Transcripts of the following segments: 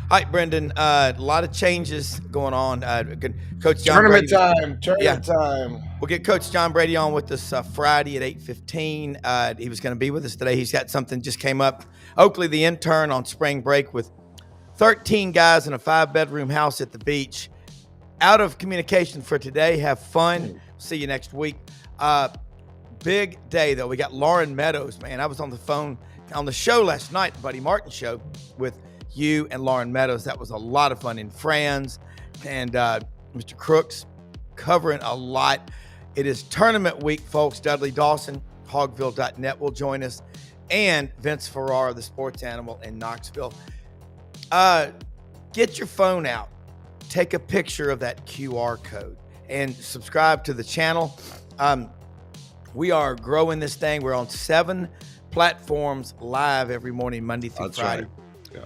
All right, Brendan. A lot of changes going on. Coach John Tournament Brady. time. We'll get Coach John Brady on with us Friday at 8:15. He was going to be with us today. He's got something just came up. Oakley, the intern, on spring break with 13 guys in a 5-bedroom house at the beach. Out of communication for today. Have fun. See you next week. Big day, though. We got Lauren Meadows, man. I was on the phone on the show last night, Buddy Martin show, with you and Lauren Meadows. That was a lot of fun. In Franz and Mr. Crooks covering a lot. It is tournament week, folks. Dudley Dawson, hogville.net, will join us, and Vince Ferrara, the sports animal in Knoxville. Get your phone out. Take a picture of that QR code and subscribe to the channel. We are growing this thing. We're on 7 platforms live every morning, Monday through Friday.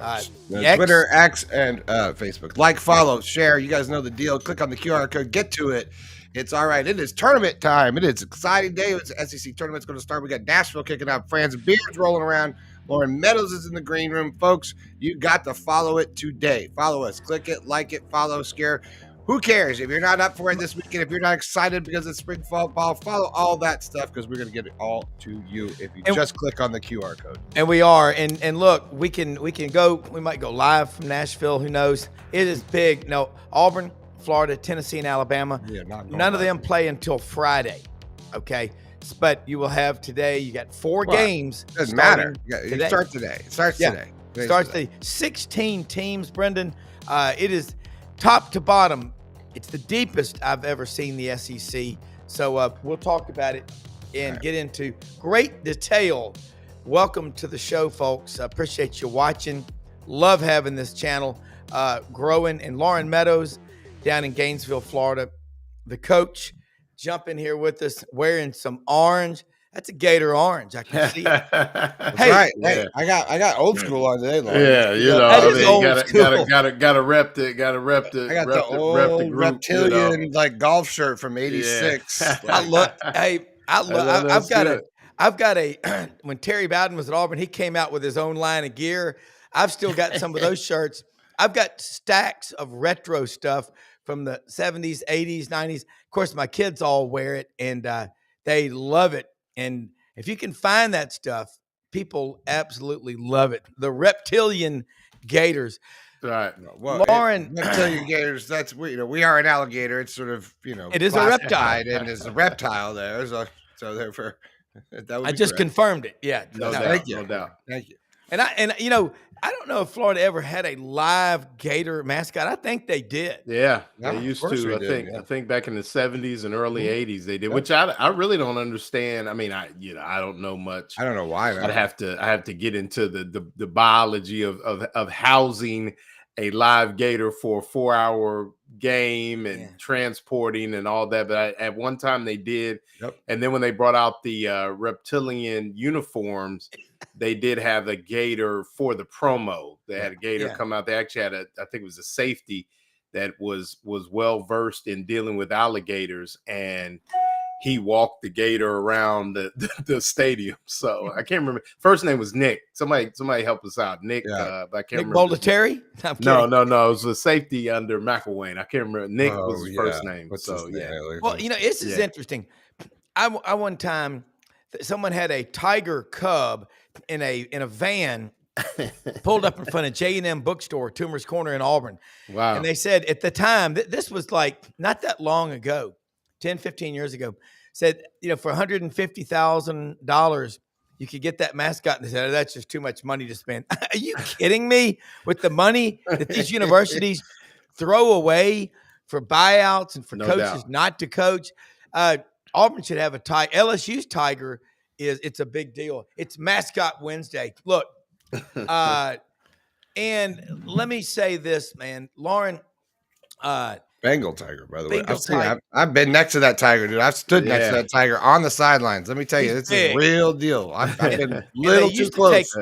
Right. Twitter, X, and Facebook. Like, follow, share. You guys know the deal. Click on the QR code. Get to it. It's all right. It is tournament time. It is an exciting day. It's the SEC tournament's going to start. We got Nashville kicking out. Franz and Beards rolling around. Lauren Meadows is in the green room. Folks, you got to follow it today. Follow us. Click it, like it, follow, share. Who cares? If you're not up for it this weekend, if you're not excited because it's spring football, follow all that stuff, because we're going to get it all to you if you just click on the QR code. And we are. And look, we can go. We might go live from Nashville. Who knows? It is big. No, Auburn, Florida, Tennessee, and Alabama. Yeah, none of them play until Friday. Okay. But you will have today. You got 4 games. Doesn't matter. You start today. It starts today. It starts today. 16 teams, Brendan. It is top to bottom. It's the deepest I've ever seen the SEC. So we'll talk about it and get into great detail. Welcome to the show, folks. I appreciate you watching. Love having this channel growing. And Lauren Meadows down in Gainesville, Florida, the coach, jump in here with us wearing some orange. That's a Gator orange. I can see it. Hey, right. Hey, I got old school on today, Lauren. Yeah, you know, I mean, gotta rep it. I got the old reptilian like golf shirt from '86. Yeah. I've got a when Terry Bowden was at Auburn, he came out with his own line of gear. I've still got some of those shirts. I've got stacks of retro stuff from the 70s, 80s, 90s. Of course, my kids all wear it, and they love it. And if you can find that stuff, people absolutely love it. The reptilian Gators. Right. Well, Lauren, reptilian Gators, that's, we are an alligator. It's sort of, it is a reptile. And there's a reptile there. So therefore, that would I just confirmed it. Yeah. No doubt. Thank you. No doubt. Thank you. And you know, I don't know if Florida ever had a live Gator mascot. I think they did. Yeah, they used to. I think back in the 70s and early 80s they did, which I really don't understand. I mean, I don't know much. I don't know why. I have to get into the biology of housing a live Gator for a 4-hour game and transporting and all that. But at one time they did. Yep. And then when they brought out the reptilian uniforms, they did have a Gator for the promo. They had a Gator come out. They actually had I think it was a safety that was well versed in dealing with alligators, and he walked the Gator around the stadium. So I can't remember. First name was Nick. Somebody help us out. Nick. I can't remember. Nick Bollettieri? No. It was a safety under McElwain. I can't remember. Nick was his first name. What's so his name? Well, this is interesting. I one time someone had a tiger cub in a van pulled up in front of J&M bookstore, Toomer's Corner in Auburn. Wow. And they said at the time, this was like not that long ago, 10, 15 years ago, said, for $150,000, you could get that mascot. And they said, that's just too much money to spend. Are you kidding me? With the money that these universities throw away for buyouts and for coaches not to coach. Auburn should have a tiger. LSU's tiger it's a big deal. It's Mascot Wednesday. Look, and let me say this, man, Lauren. Bengal tiger, by the way. I've been next to that tiger, dude. I've stood next to that tiger on the sidelines. Let me tell you, it's a real deal. I've been a little too close.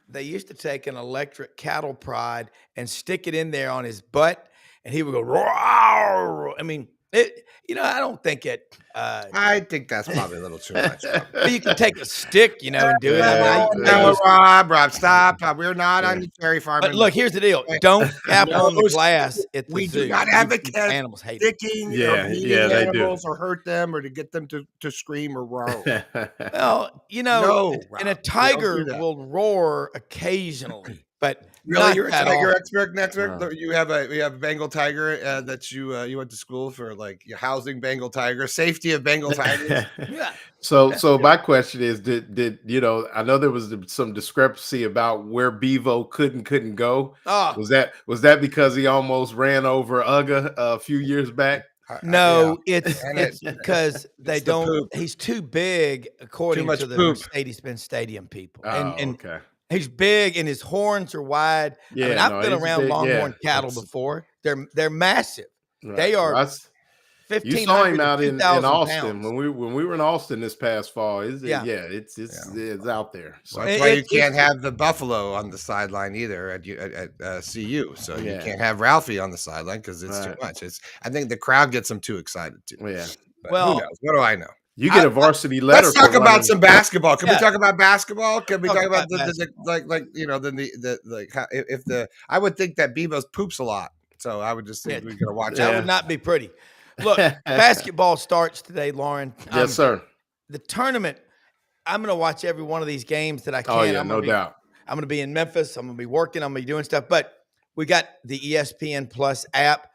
They used to take an electric cattle prod and stick it in there on his butt, and he would go, roar. I mean, I don't think it. I think that's probably a little too much. But you can take a stick, and do it. No, Rob, stop. We're not on the cherry farm. But look, here's the deal: don't tap on the glass at the we zoo. do not advocate animals hate sticking or beating animals or hurt them or to get them to scream or roar. Well, no, and a tiger will roar occasionally, but really, you're a tiger expert. You have a Bengal tiger that you went to school for, like, your housing Bengal tiger, safety of Bengal tigers. Yeah. So my question is, did I know there was some discrepancy about where Bevo couldn't go. Oh. Was that because he almost ran over Uga a few years back? No, it's because they don't. He's too big, according to the Mercedes-Benz Stadium people. And okay. He's big and his horns are wide. Yeah, I've been around longhorn cattle before. They're massive. Right. They are 15. You saw him out in Austin pounds. when we were in Austin this past fall. It's out there. So that's why you can't have the buffalo on the sideline either at CU. So you can't have Ralphie on the sideline because it's too much. I think the crowd gets them too excited too. Yeah. But who knows? What do I know? You get a varsity letter. Let's talk about some basketball. Can we talk about basketball? Can we talk about I would think that Bevo's poops a lot. So I would just think we're going to watch. That would not be pretty. Look, basketball starts today, Lauren. Yes, sir. The tournament, I'm going to watch every one of these games that I can. Oh, yeah, no doubt. I'm going to be in Memphis. I'm going to be working. I'm going to be doing stuff. But we got the ESPN Plus app,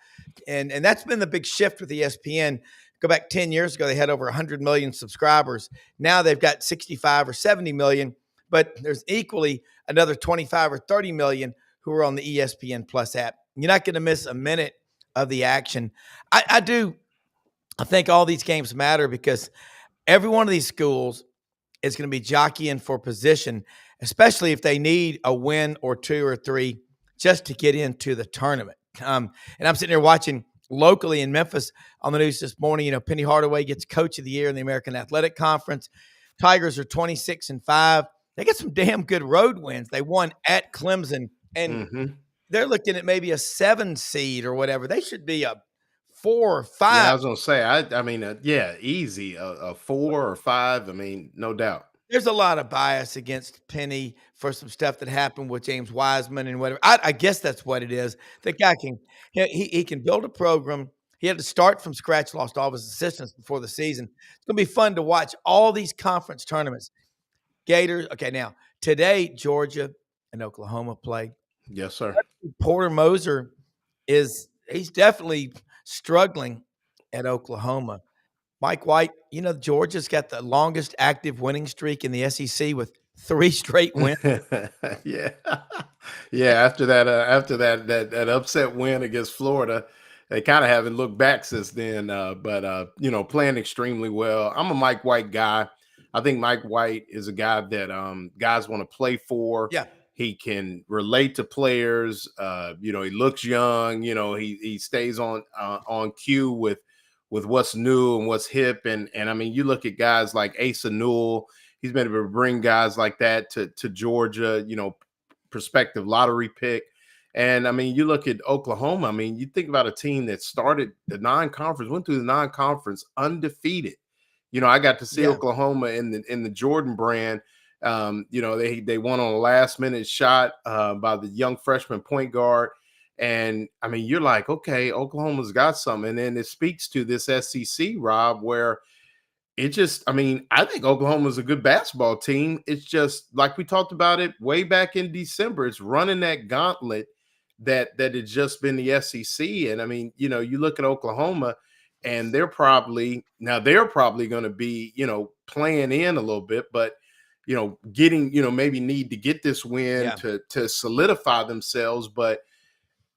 and that's been the big shift with ESPN. Go back 10 years ago, they had over 100 million subscribers. Now they've got 65 or 70 million, but there's equally another 25 or 30 million who are on the ESPN Plus app. You're not going to miss a minute of the action. I think all these games matter because every one of these schools is going to be jockeying for position, especially if they need a win or two or three just to get into the tournament. And I'm sitting here watching locally in Memphis on the news this morning. Penny Hardaway gets Coach of the Year in the American Athletic Conference. Tigers are 26-5. They got some damn good road wins. They won at Clemson, and they're looking at maybe a 7 seed or whatever. They should be a 4 or 5. Yeah, I was going to say, I mean, easy, a 4 or 5. I mean, no doubt. There's a lot of bias against Penny for some stuff that happened with James Wiseman and whatever. I guess that's what it is. The guy he can build a program. He had to start from scratch, lost all of his assistants before the season. It's going to be fun to watch all these conference tournaments. Gators. Okay, now, today, Georgia and Oklahoma play. Yes, sir. Porter Moser he's definitely struggling at Oklahoma. Mike White, Georgia's got the longest active winning streak in the SEC with 3 straight wins. Yeah. After that upset win against Florida, they kind of haven't looked back since then. But playing extremely well. I'm a Mike White guy. I think Mike White is a guy that guys want to play for. Yeah. He can relate to players. He looks young. He stays on cue with what's new and what's hip. And I mean, you look at guys like Asa Newell. He's been able to bring guys like that to Georgia, prospective lottery pick. And I mean, you look at Oklahoma. I mean, you think about a team that started the non-conference, went through the non-conference undefeated. I got to see Oklahoma in the Jordan brand. They won on a last minute shot by the young freshman point guard. And I mean, you're like, okay, Oklahoma's got something. And then it speaks to this SEC, Rob, where I think Oklahoma's a good basketball team. It's just like we talked about it way back in December. It's running that gauntlet that had just been the SEC. And I mean, you look at Oklahoma and they're probably going to be, playing in a little bit, but getting, maybe need to get this win to solidify themselves. But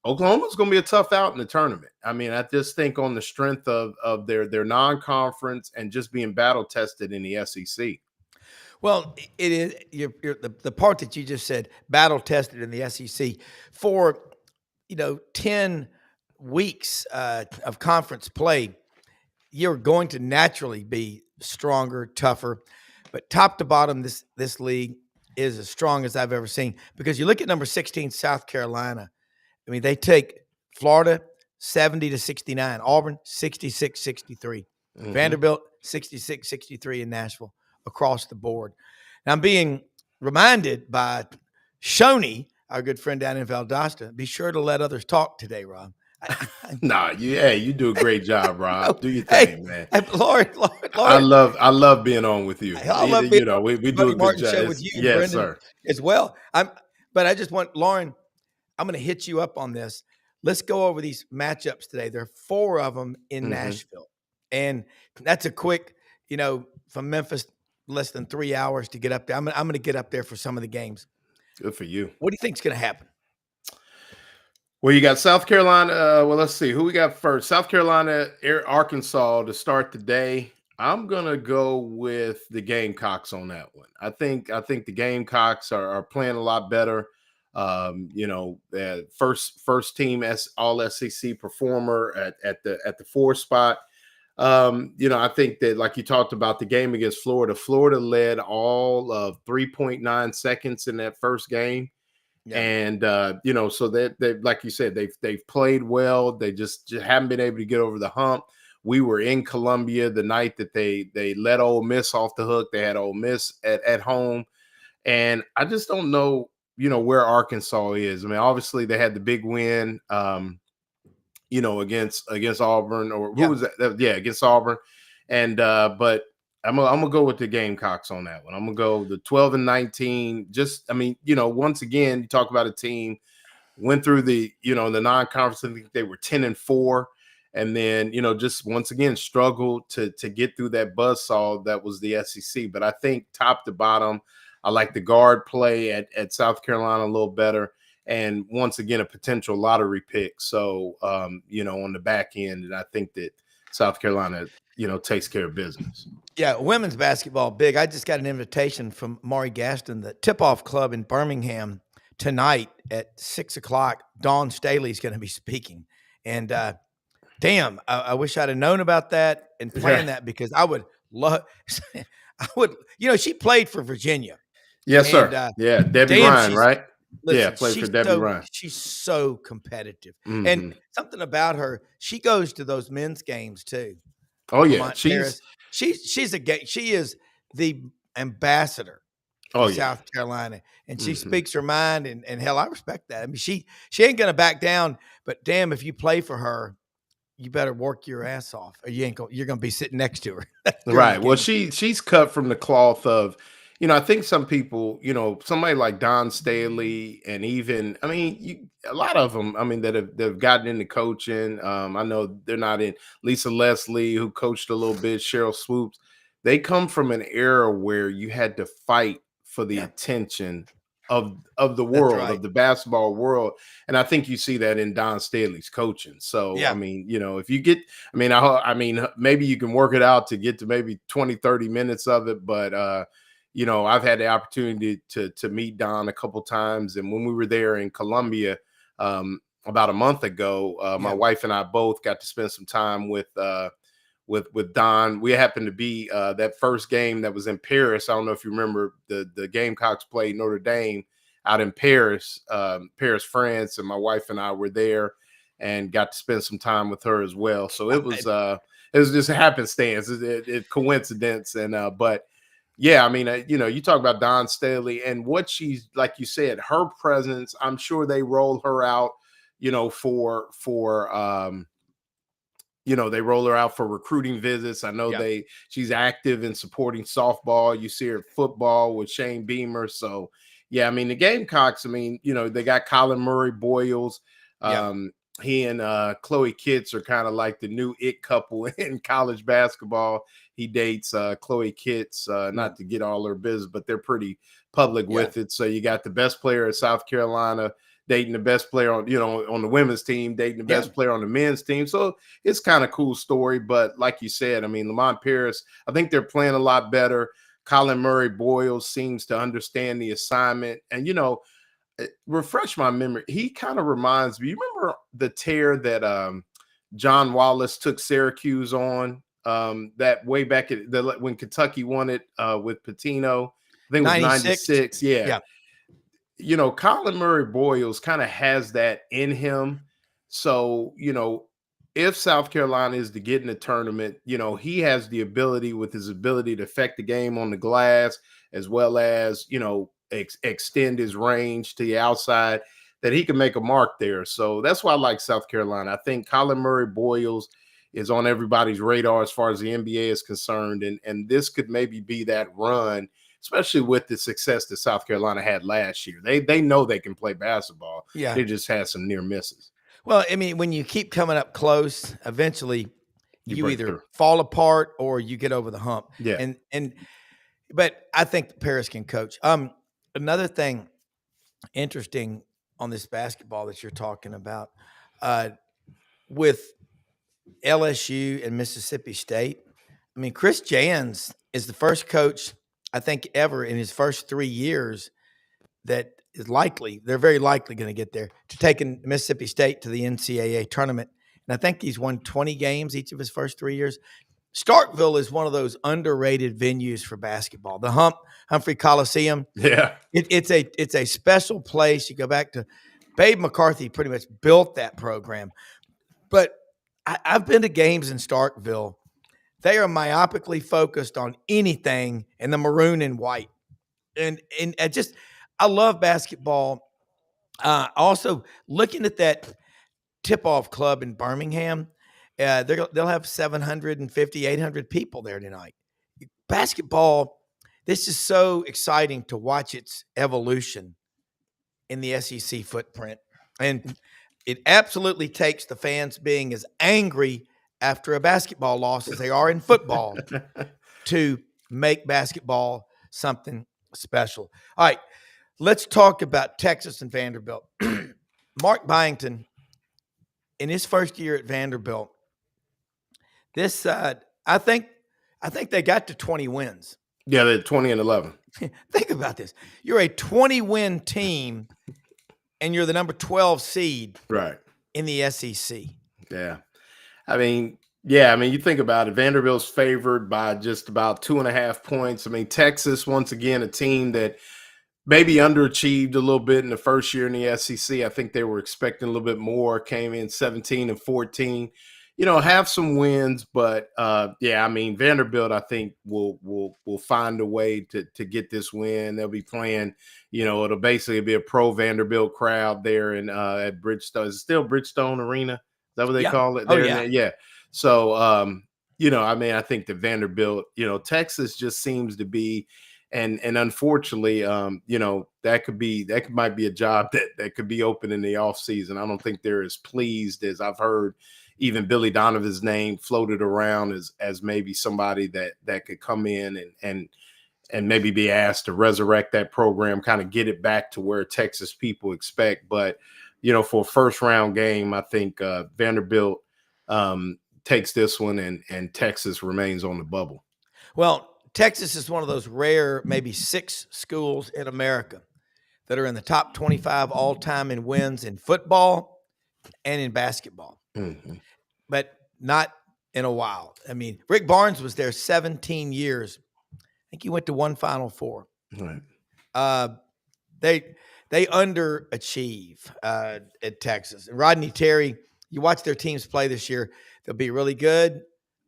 Oklahoma's going to be a tough out in the tournament. I mean, I just think on the strength of their non-conference and just being battle tested in the SEC. Well, it is the part that you just said, battle tested in the SEC for 10 weeks of conference play. You're going to naturally be stronger, tougher, but top to bottom, this league is as strong as I've ever seen. Because you look at number 16, South Carolina. I mean, they take Florida, 70-69. Auburn 66-63. Vanderbilt 66-63 in Nashville across the board. Now I'm being reminded by Shoney, our good friend down in Valdosta, be sure to let others talk today, Rob. You do a great job, Rob. Do your Hey, thing, man. Lauren. I love being on with you. I love being on we the do a Buddy good Martin job. show with you and Yes, Brendan sir. as well. But I just want, Lauren, I'm going to hit you up on this. Let's go over these matchups today. There are 4 of them in Nashville. And that's a quick, from Memphis, less than 3 hours to get up there. I'm going to get up there for some of the games. Good for you. What do you think is going to happen? Well, you got South Carolina. Well, let's see who we got first. South Carolina, Arkansas to start the day. I'm gonna go with the Gamecocks on that one. I think the Gamecocks are playing a lot better. First team all SEC performer at the 4 spot. I think that, like you talked about the game against Florida. Florida led all of 3.9 seconds in that first game. Yeah. And so they like you said, they've played well. They just haven't been able to get over the hump. We were in Columbia the night that they let Ole Miss off the hook. They had Ole Miss at home, and I just don't know, where Arkansas is. I mean, obviously they had the big win, against Auburn, or who was that? Yeah, against Auburn, and but I'm gonna go with the Gamecocks on that one. I'm gonna go the 12-19. Once again, you talk about a team went through the the non-conference. I think they were 10-4, and then just once again struggled to get through that buzzsaw that was the SEC. But I think top to bottom, I like the guard play at South Carolina a little better, and once again a potential lottery pick. So on the back end, and I think that South Carolina takes care of business. Yeah, women's basketball, big. I just got an invitation from Maury Gaston, the tip-off club in Birmingham tonight at 6:00. Dawn Staley's going to be speaking. And damn, I wish I'd have known about that and planned that, because I would love – she played for Virginia. Yes, sir. Debbie Ryan, right? Listen, played for Debbie Ryan. She's so competitive. And something about her, she goes to those men's games too. Oh yeah, she is the ambassador of South Carolina, and she speaks her mind, and hell, I respect that. I mean, she ain't gonna back down, but damn, if you play for her, you better work your ass off, or you're gonna be sitting next to her. Right. Well, she's cut from the cloth of, I think some people, somebody like Don Staley, and even, a lot of them, that have gotten into coaching. I know they're not in. Lisa Leslie, who coached a little bit, Cheryl Swoops. They come from an era where you had to fight for the attention of the world, of the basketball world. And I think you see that in Don Staley's coaching. So, if you get, maybe you can work it out to get to maybe 20, 30 minutes of it. But, I've had the opportunity to meet Don a couple times. And when we were there in Columbia about a month ago, my wife and I both got to spend some time with Don. We happened to be that first game that was in Paris. I don't know if you remember, the Gamecocks played Notre Dame out in Paris, France, and my wife and I were there and got to spend some time with her as well. So it was just a happenstance, it coincidence, and but. Yeah, you talk about Don Staley and what she's, like you said, her presence. I'm sure they roll her out, they roll her out for recruiting visits. I know she's active in supporting softball. You see her at football with Shane Beamer. So, yeah, the Gamecocks, they got Colin Murray Boyles. He and Chloe Kitts are kind of like the new it couple in college basketball. He dates Chloe Kitts, not to get all her business, but they're pretty public with it. So you got the best player at South Carolina dating the best player on the women's team, dating the best player on the men's team. So it's kind of cool story. But like you said, Lamont Paris, I think they're playing a lot better. Colin Murray Boyles seems to understand the assignment. And, refresh my memory. He kind of reminds me, you remember the tear that John Wallace took Syracuse on that way back when Kentucky won it with Pitino? I think it was 96. Yeah. Colin Murray Boyles kind of has that in him. So, if South Carolina is to get in the tournament, he has the ability with his ability to affect the game on the glass, as well as, extend his range to the outside, that he can make a mark there. So that's why I like South Carolina. I think Colin Murray-Boyles is on everybody's radar as far as the NBA is concerned. And this could maybe be that run, especially with the success that South Carolina had last year. They know they can play basketball. Yeah. They just had some near misses. Well, I mean, when you keep coming up close, eventually you either through. fall apart or you get over the hump. Yeah. But I think Paris can coach. Another thing interesting on this basketball that you're talking about, with LSU and Mississippi State. I mean, Chris Jans is the first coach, I think, ever in his first 3 years that is likely, they're very likely going to get there, to taking Mississippi State to the NCAA tournament. And I think he's won 20 games each of his first 3 years. Starkville is one of those underrated venues for basketball. The Humphrey Coliseum. Yeah. It's a special place. You go back to Babe McCarthy pretty much built that program. But I've been to games in Starkville. They are myopically focused on anything in the maroon and white. And I love basketball. Also, looking at that tip-off club in Birmingham, they'll have 750, 800 people there tonight. Basketball, this is so exciting to watch its evolution in the SEC footprint. And it absolutely takes the fans being as angry after a basketball loss as they are in football to make basketball something special. All right, let's talk about Texas and Vanderbilt. Mark Byington, in his first year at Vanderbilt, this I think they got to 20 wins. Yeah, they're 20-11. Think about this. You're a 20-win team, and you're the number 12 seed in the SEC. Yeah. I mean, you think about it. Vanderbilt's favored by just about 2.5 points. I mean, Texas, once again, a team that maybe underachieved a little bit in the first year in the SEC. I think they were expecting a little bit more, came in 17-14. Have some wins, but Vanderbilt, I think will find a way to get this win. They'll be playing, it'll basically be a pro Vanderbilt crowd there at Bridgestone. Is it still Bridgestone Arena? Is that what they call it? There? Yeah. So, I think the Vanderbilt, Texas just seems to be, and unfortunately, that might be a job that could be open in the off season. I don't think they're as pleased as I've heard. Even Billy Donovan's name floated around as maybe somebody that could come in and maybe be asked to resurrect that program, kind of get it back to where Texas people expect. But, for a first round game, I think Vanderbilt takes this one and Texas remains on the bubble. Well, Texas is one of those rare, maybe 6 schools in America that are in the top 25 all time in wins in football and in basketball. Mm-hmm. But not in a while. I mean, Rick Barnes was there 17 years. I think he went to one Final Four. Right. They underachieve at Texas. And Rodney Terry, you watch their teams play this year, they'll be really good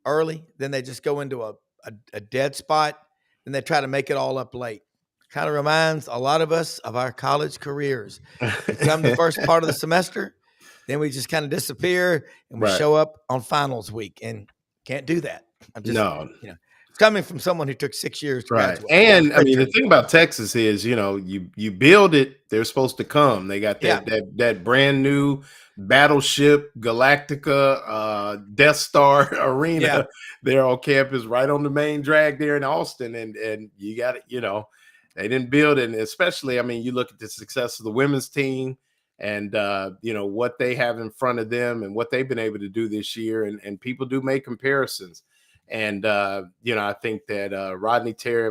early. Then they just go into a dead spot. And they try to make it all up late. Kind of reminds a lot of us of our college careers. We come the first part of the semester, then we just kind of disappear and we show up on finals week and can't do that. It's coming from someone who took 6 years to graduate. And the thing about Texas is, you build it, they're supposed to come. They got that brand new Battleship Galactica Death Star arena there on campus, right on the main drag there in Austin. And you got it, they didn't build it. And especially, you look at the success of the women's team. And, what they have in front of them and what they've been able to do this year. And people do make comparisons. And, I think that Rodney Terry,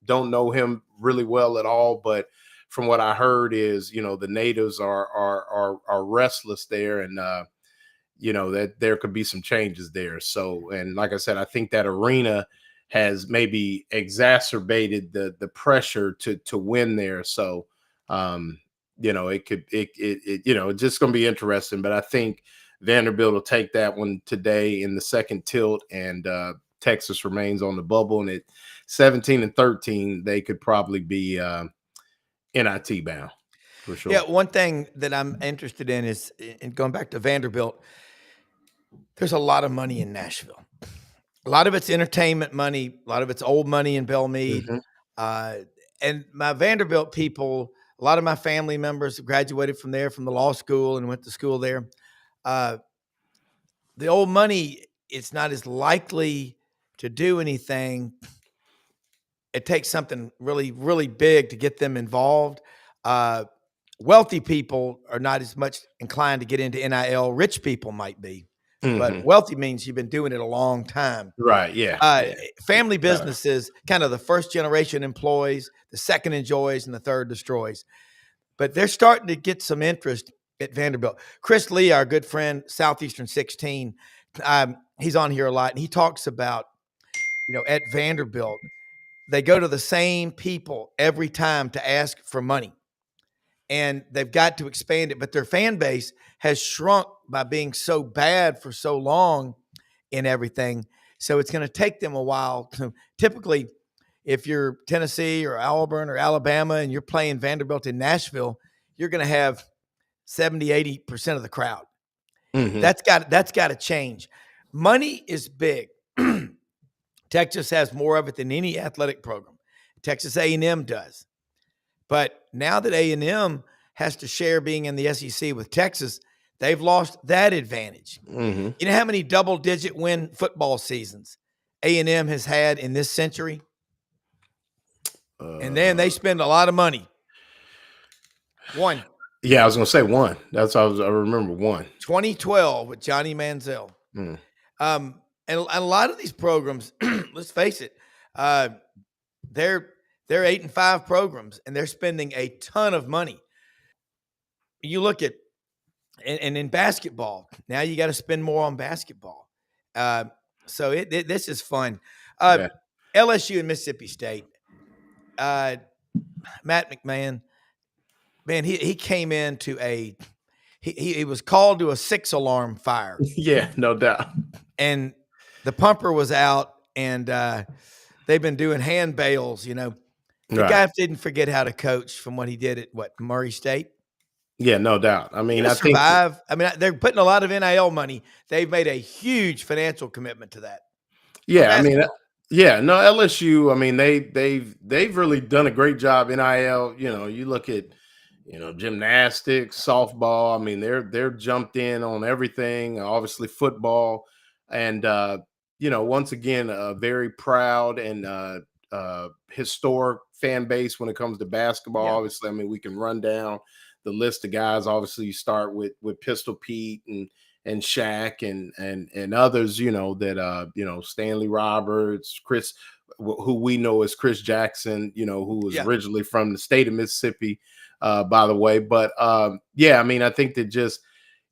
don't know him really well at all. But from what I heard is, the natives are restless there. And, that there could be some changes there. So, and like I said, I think that arena has maybe exacerbated the pressure to win there. So, it's just going to be interesting. But I think Vanderbilt will take that one today in the second tilt, and Texas remains on the bubble. And at 17-13, they could probably be NIT bound for sure. Yeah, one thing that I'm interested in is, in going back to Vanderbilt, there's a lot of money in Nashville. A lot of it's entertainment money, a lot of it's old money in Belmead. And my Vanderbilt people, a lot of my family members graduated from there, from the law school, and went to school there. The old money, it's not as likely to do anything. It takes something really, really big to get them involved. Wealthy people are not as much inclined to get into NIL. Rich people might be. But wealthy means you've been doing it a long time. Right, yeah. Family businesses, kind of the first generation employs, the second enjoys, and the third destroys. But they're starting to get some interest at Vanderbilt. Chris Lee, our good friend, Southeastern 16, he's on here a lot, and he talks about, at Vanderbilt, they go to the same people every time to ask for money. And they've got to expand it, but their fan base has shrunk by being so bad for so long in everything. So it's going to take them a while. Typically, if you're Tennessee or Auburn or Alabama and you're playing Vanderbilt in Nashville, you're going to have 70-80% of the crowd. That's got to change. Money is big. Texas has more of it than any athletic program. Texas A&M does. But now that A&M has to share being in the SEC with Texas, they've lost that advantage. You know how many double-digit win football seasons A&M has had in this century? And then they spend a lot of money. One. Yeah, I was going to say one. That's I remember one. 2012 with Johnny Manziel. And a lot of these programs, let's face it, they're 8-5 programs, and they're spending a ton of money. You look at, and in basketball, now you got to spend more on basketball. So this is fun. LSU and Mississippi State. Matt McMahon, man, he came into he was called to a 6-alarm fire. Yeah, no doubt. And the pumper was out, and they've been doing hand bales, The guy didn't forget how to coach from what he did at Murray State. Yeah, no doubt. I mean, they're putting a lot of NIL money. They've made a huge financial commitment to that. Yeah, I mean, LSU. I mean, they've really done a great job. NIL. You look at gymnastics, softball. I mean, they're jumped in on everything. Obviously, football, and once again, a very proud and historic fan base when it comes to basketball. Yeah. Obviously, I mean, we can run down the list of guys. Obviously, you start with Pistol Pete and Shaq and others, that Stanley Roberts, Chris, who we know as Chris Jackson, who was originally from the state of Mississippi, by the way. But I mean, I think that just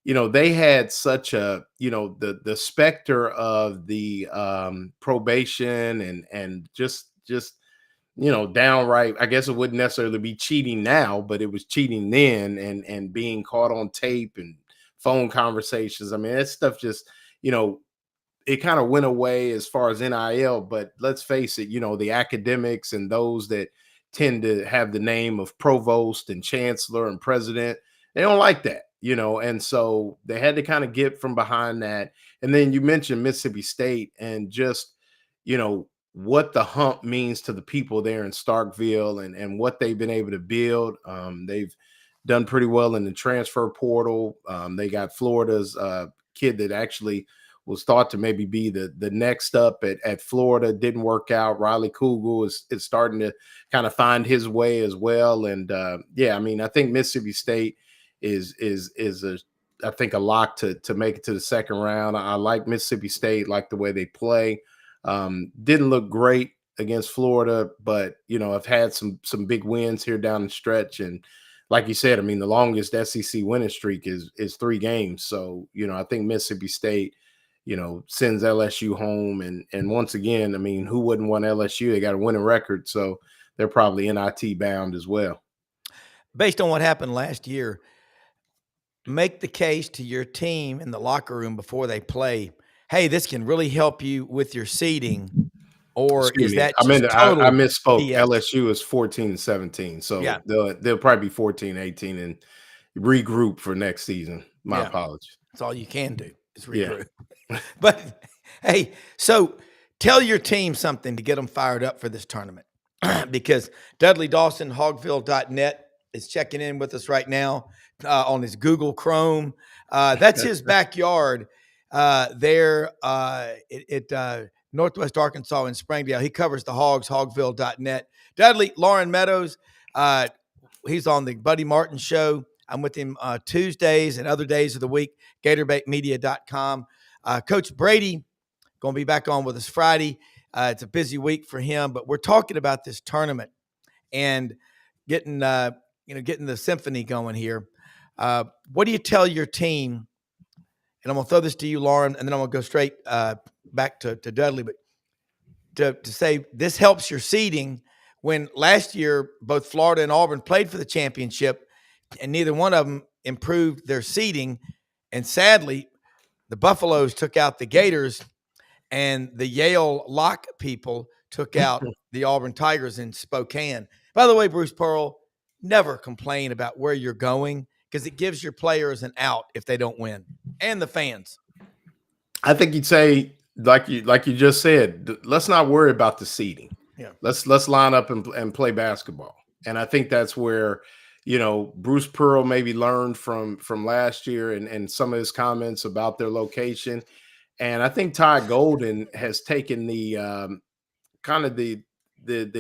they had such a the specter of the probation and just downright, I guess it wouldn't necessarily be cheating now, but it was cheating then, and being caught on tape and phone conversations. I mean, that stuff just, it kind of went away as far as NIL, but let's face it, the academics and those that tend to have the name of provost and chancellor and president, they don't like that, and so they had to kind of get from behind that. And then you mentioned Mississippi State and just, what the hump means to the people there in Starkville and what they've been able to build. They've done pretty well in the transfer portal. They got Florida's kid that actually was thought to maybe be the next up at Florida. Didn't work out. Riley Kugel is starting to kind of find his way as well. And I mean, I think Mississippi State is I think a lock to make it to the second round. I like Mississippi State, like the way they play. Didn't look great against Florida, but I've had some big wins here down the stretch. And like you said, I mean, the longest SEC winning streak is 3 games. So, I think Mississippi State, sends LSU home. And once again, I mean, who wouldn't want LSU? They got a winning record. So they're probably NIT bound as well. Based on what happened last year, make the case to your team in the locker room before they play, hey, this can really help you with your seeding? Or Excuse is me. that I mean, just I total misspoke. BS? LSU is 14-17. Yeah. So they'll probably be 14-18 and regroup for next season. My apologies. That's all you can do is regroup. Yeah. But hey, so tell your team something to get them fired up for this tournament. Because Dudley Dawson, Hogville.net, is checking in with us right now on his Google Chrome. That's his backyard there at Northwest Arkansas in Springdale. He covers the Hogs, Hogville.net. Dudley, Lauren Meadows, he's on the Buddy Martin Show. I'm with him Tuesdays and other days of the week, GatorbaitMedia.com. Coach Brady going to be back on with us Friday. It's a busy week for him, but we're talking about this tournament and getting the symphony going here. What do you tell your team? And I'm going to throw this to you, Lauren, and then I'm going to go straight back to Dudley. But to say this helps your seeding when last year both Florida and Auburn played for the championship, and neither one of them improved their seeding. And sadly, the Buffaloes took out the Gators, and the Yale lock people took out the Auburn Tigers in Spokane. By the way, Bruce Pearl, never complain about where you're going because it gives your players an out if they don't win, and the fans. I think you'd say, like you just said, let's not worry about the seeding. Yeah. Let's line up and play basketball. And I think that's where, Bruce Pearl maybe learned from last year and some of his comments about their location. And I think Ty Golden has taken the kind of the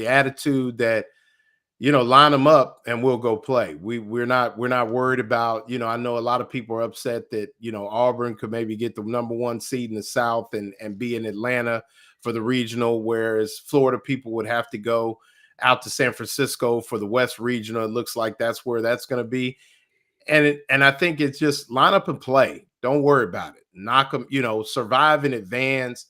attitude that, line them up and we'll go play. We're not worried about, I know a lot of people are upset that, Auburn could maybe get the number 1 seed in the South and be in Atlanta for the regional, whereas Florida people would have to go out to San Francisco for the West regional. It looks like that's where that's going to be. And I think it's just line up and play. Don't worry about it. Knock them, survive in advance,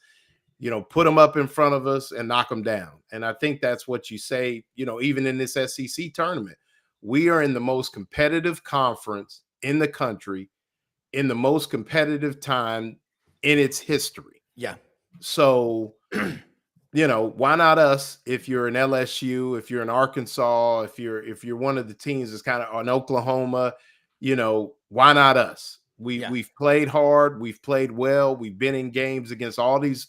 put them up in front of us and knock them down. And I think that's what you say, even in this SEC tournament. We are in the most competitive conference in the country in the most competitive time in its history. Yeah. So, why not us? If you're an LSU, if you're in Arkansas, if you're one of the teams that's kind of on Oklahoma, why not us? We've played hard, we've played well, we've been in games against all these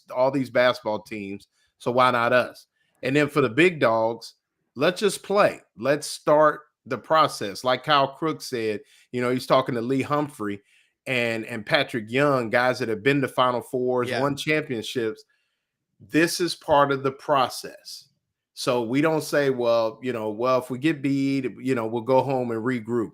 basketball teams. So why not us? And then for the big dogs, let's just play. Let's start the process. Like Kyle Crook said, he's talking to Lee Humphrey and Patrick Young, guys that have been to Final Fours, won championships. This is part of the process. So we don't say, well, if we get beat, we'll go home and regroup.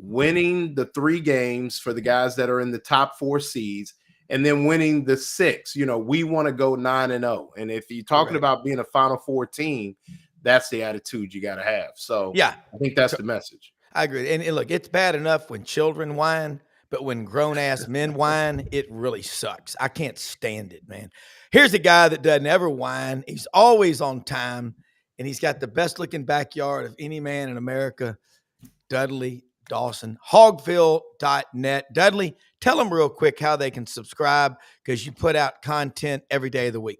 Winning the 3 games for the guys that are in the top 4 seeds, and then winning the 6. We want to go 9-0. And if you're talking about being a Final Four team, that's the attitude you got to have. So I think that's the message. I agree. And look, it's bad enough when children whine, but when grown-ass men whine, it really sucks. I can't stand it, man. Here's a guy that doesn't ever whine. He's always on time, and he's got the best-looking backyard of any man in America, Dudley Dawson, Hogville.net. Dudley, tell them real quick how they can subscribe because you put out content every day of the week.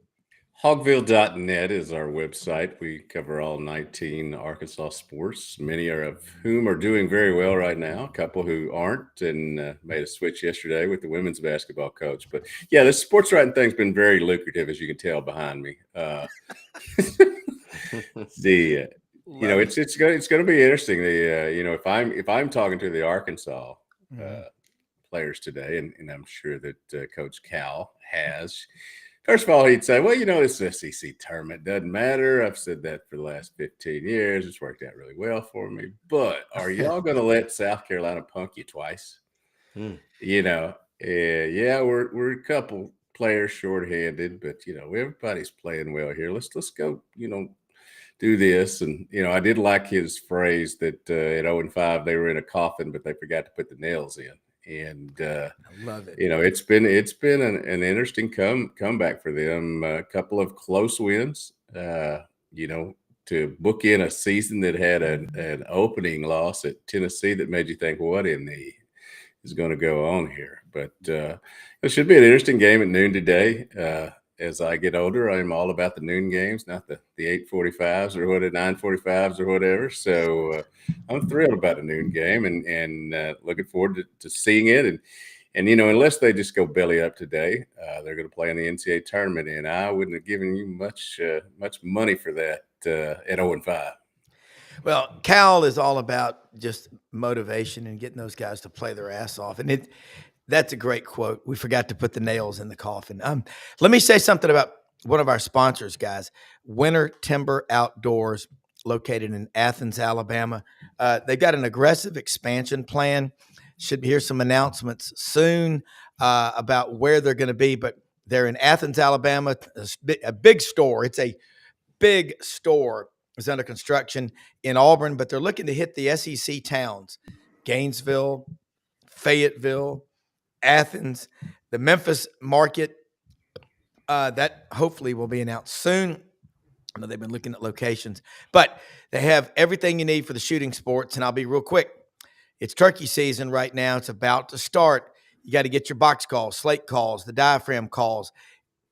Hogville.net is our website. We cover all 19 Arkansas sports, many of whom are doing very well right now, a couple who aren't, and made a switch yesterday with the women's basketball coach. But yeah, this sports writing thing's been very lucrative, as you can tell behind me. It's going to be interesting. If I'm talking to the Arkansas players today, and I'm sure that Coach Cal has. First of all, he'd say, well, this SEC tournament doesn't matter. I've said that for the last 15 years. It's worked out really well for me. But are y'all going to let South Carolina punk you twice? We're a couple players shorthanded, but, everybody's playing well here. Let's go, do this. And, I did like his phrase that at 0-5, they were in a coffin, but they forgot to put the nails in. And I love it. It's been an interesting comeback for them. A couple of close wins. To book in a season that had an opening loss at Tennessee that made you think, what in is going to go on here. But it should be an interesting game at noon today. As I get older, I'm all about the noon games, not the 8:45s or 9:45s or whatever. So I'm thrilled about a noon game and looking forward to seeing it. And unless they just go belly up today, they're going to play in the NCAA tournament, and I wouldn't have given you much money for that at 0-5. Well, Cal is all about just motivation and getting those guys to play their ass off, and that's a great quote. We forgot to put the nails in the coffin. Let me say something about one of our sponsors, guys. Winter Timber Outdoors, located in Athens, Alabama. They've got an aggressive expansion plan. Should hear some announcements soon about where they're going to be, but they're in Athens, Alabama, a big store. It's a big store. Is under construction in Auburn, but they're looking to hit the SEC towns, Gainesville, Fayetteville, Athens, the Memphis market. That hopefully will be announced soon. I know they've been looking at locations, but they have everything you need for the shooting sports. And I'll be real quick. It's turkey season right now. It's about to start. You got to get your box calls, slate calls, the diaphragm calls,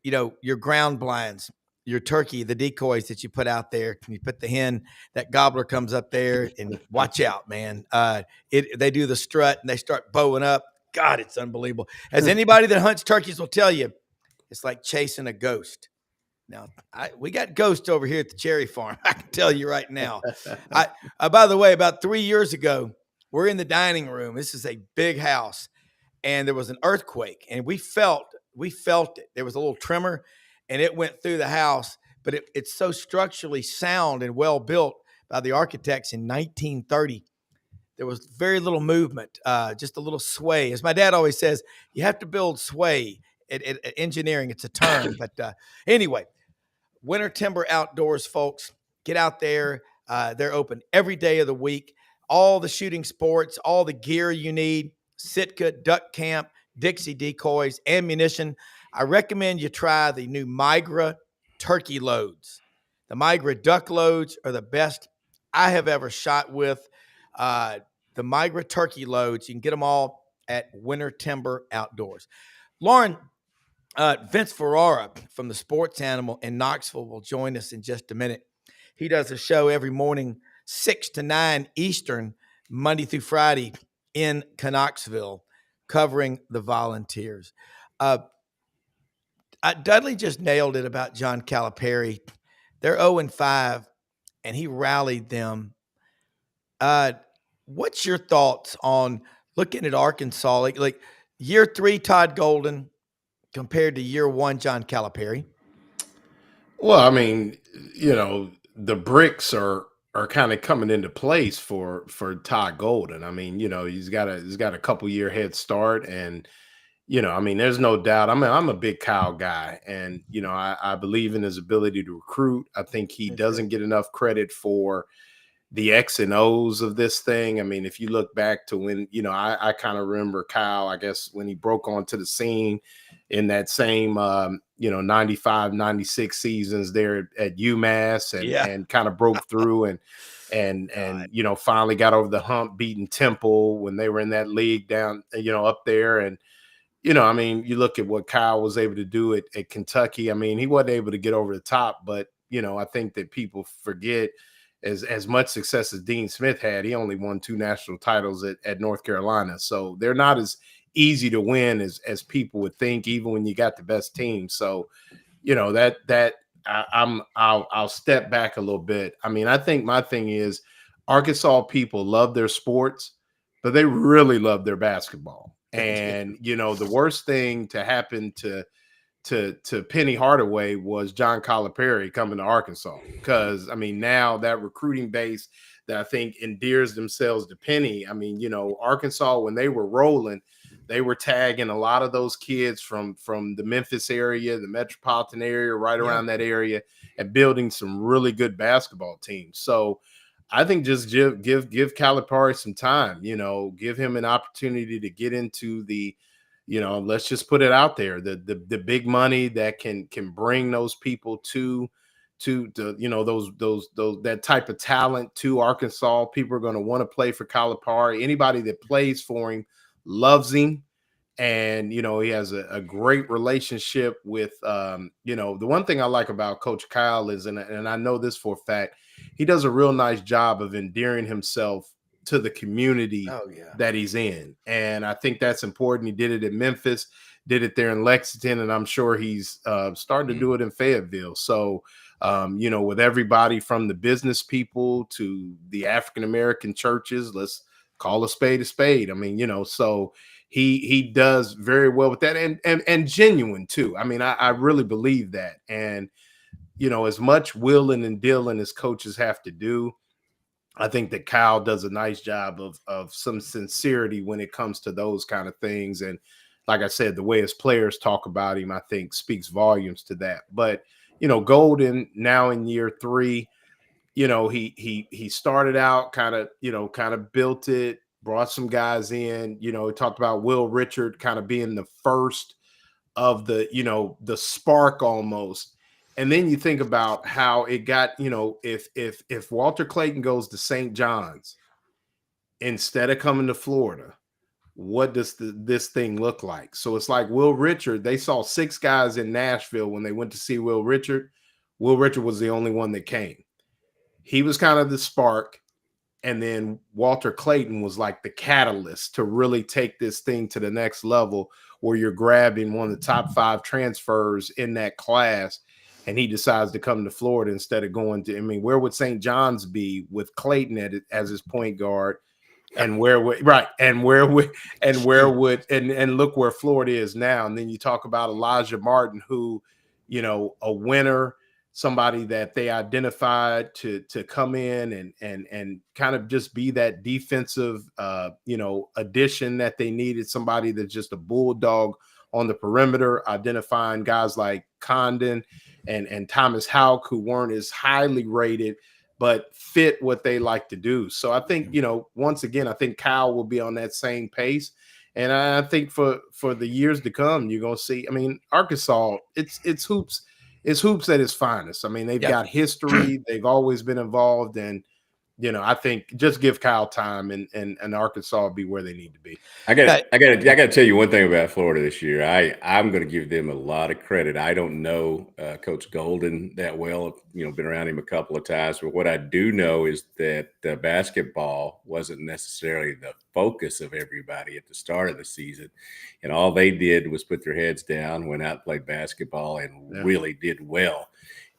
your ground blinds, your turkey, the decoys that you put out there. You put the hen, that gobbler comes up there, and watch out, man. They do the strut and they start bowing up. God, it's unbelievable. As anybody that hunts turkeys will tell you, it's like chasing a ghost. Now, we got ghosts over here at the cherry farm. I can tell you right now. By the way, about 3 years ago, we're in the dining room. This is a big house, and there was an earthquake, and we felt it. There was a little tremor, and it went through the house, but it's so structurally sound and well built by the architects in 1930. There was very little movement, just a little sway. As my dad always says, you have to build sway. At engineering, it's a term. But anyway, Winter Timber Outdoors, folks, get out there. They're open every day of the week. All the shooting sports, all the gear you need, Sitka, duck camp, Dixie decoys, ammunition. I recommend you try the new Migra turkey loads. The Migra duck loads are the best I have ever shot with. The Migra turkey loads, you can get them all at Winter Timber Outdoors. Lauren, Vince Ferrara from the Sports Animal in Knoxville will join us in just a minute. He does a show every morning, 6 to 9 Eastern, Monday through Friday in Knoxville, covering the Volunteers. Dudley just nailed it about John Calipari. They're 0-5, and he rallied them. What's your thoughts on looking at Arkansas, like year 3 Todd Golden compared to year 1 John Calipari? Well, I mean, the bricks are kind of coming into place for Todd Golden. I mean, he's got a couple year head start, and I mean, there's no doubt. I mean, I'm a big Kyle guy, and I believe in his ability to recruit. I think he doesn't get enough credit for the X and O's of this thing. I mean, if you look back to when, I kind of remember Kyle, I guess, when he broke onto the scene in that same, 95, 96 seasons there at UMass and kind of broke through and finally got over the hump, beating Temple when they were in that league down, up there. And, I mean, you look at what Kyle was able to do at Kentucky. I mean, he wasn't able to get over the top, but, I think that people forget as much success as Dean Smith had, he only won 2 national titles at North Carolina. So they're not as easy to win as people would think, even when you got the best team. So, I'll step back a little bit. I mean, I think my thing is Arkansas people love their sports, but they really love their basketball. And, the worst thing to happen to Penny Hardaway was John Calipari coming to Arkansas, because I mean, now that recruiting base that I think endears themselves to Penny. I mean, Arkansas, when they were rolling, they were tagging a lot of those kids from the Memphis area, the metropolitan area, right around that area, and building some really good basketball teams. So I think just give Calipari some time, give him an opportunity to get into the, let's just put it out there, the big money that can bring those people to those that type of talent to Arkansas. People are going to want to play for Calipari. Anybody that plays for him loves him. And, he has a great relationship with, the one thing I like about Coach Kyle is, and I know this for a fact, he does a real nice job of endearing himself to the community that he's in. And I think that's important. He did it in Memphis, did it there in Lexington, and I'm sure he's starting to do it in Fayetteville. So, with everybody from the business people to the African-American churches, let's call a spade a spade. I mean, so he does very well with that, and genuine too. I mean, I really believe that. And, as much willing and dealing as coaches have to do, I think that Kyle does a nice job of some sincerity when it comes to those kind of things. And like I said, the way his players talk about him, I think speaks volumes to that. But, Golden now in year 3, he started out kind of built it, brought some guys in, he talked about Will Richard kind of being the first of the, the spark almost. And then you think about how it got, if Walter Clayton goes to St. John's instead of coming to Florida, what does this thing look like? So it's like Will Richard, they saw 6 guys in Nashville when they went to see Will Richard. Will Richard was the only one that came. He was kind of the spark. And then Walter Clayton was like the catalyst to really take this thing to the next level, where you're grabbing one of the top 5 transfers in that class. And he decides to come to Florida instead of going to, where would St. John's be with Clayton as his point guard? And where would look where Florida is now. And then you talk about Elijah Martin, who, a winner, somebody that they identified to come in and kind of just be that defensive, addition that they needed, somebody that's just a bulldog on the perimeter, identifying guys like Condon and Thomas Houck, who weren't as highly rated, but fit what they like to do. So I think, once again, I think Kyle will be on that same pace. And I think for the years to come, you're going to see, Arkansas, it's hoops. It's hoops at its finest. They've got history. They've always been involved. And, I think just give Kyle time and Arkansas will be where they need to be. I got to tell you one thing about Florida this year. I'm going to give them a lot of credit. I don't know Coach Golden that well. Been around him a couple of times. But what I do know is that basketball wasn't necessarily the focus of everybody at the start of the season. And all they did was put their heads down, went out and played basketball, and really did well.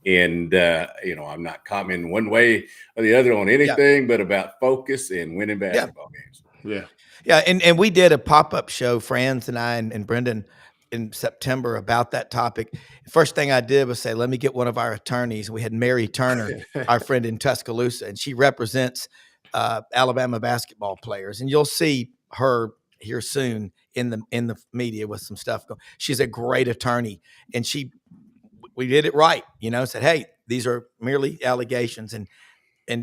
And, I'm not commenting one way or the other on anything, but about focus and winning basketball games. Yeah. Yeah. And we did a pop-up show, Franz and I and Brendan, in September about that topic. First thing I did was say, let me get one of our attorneys. We had Mary Turner, our friend in Tuscaloosa, and she represents Alabama basketball players. And you'll see her here soon in the media with some stuff going. She's a great attorney, and we did it right, said, hey, these are merely allegations. And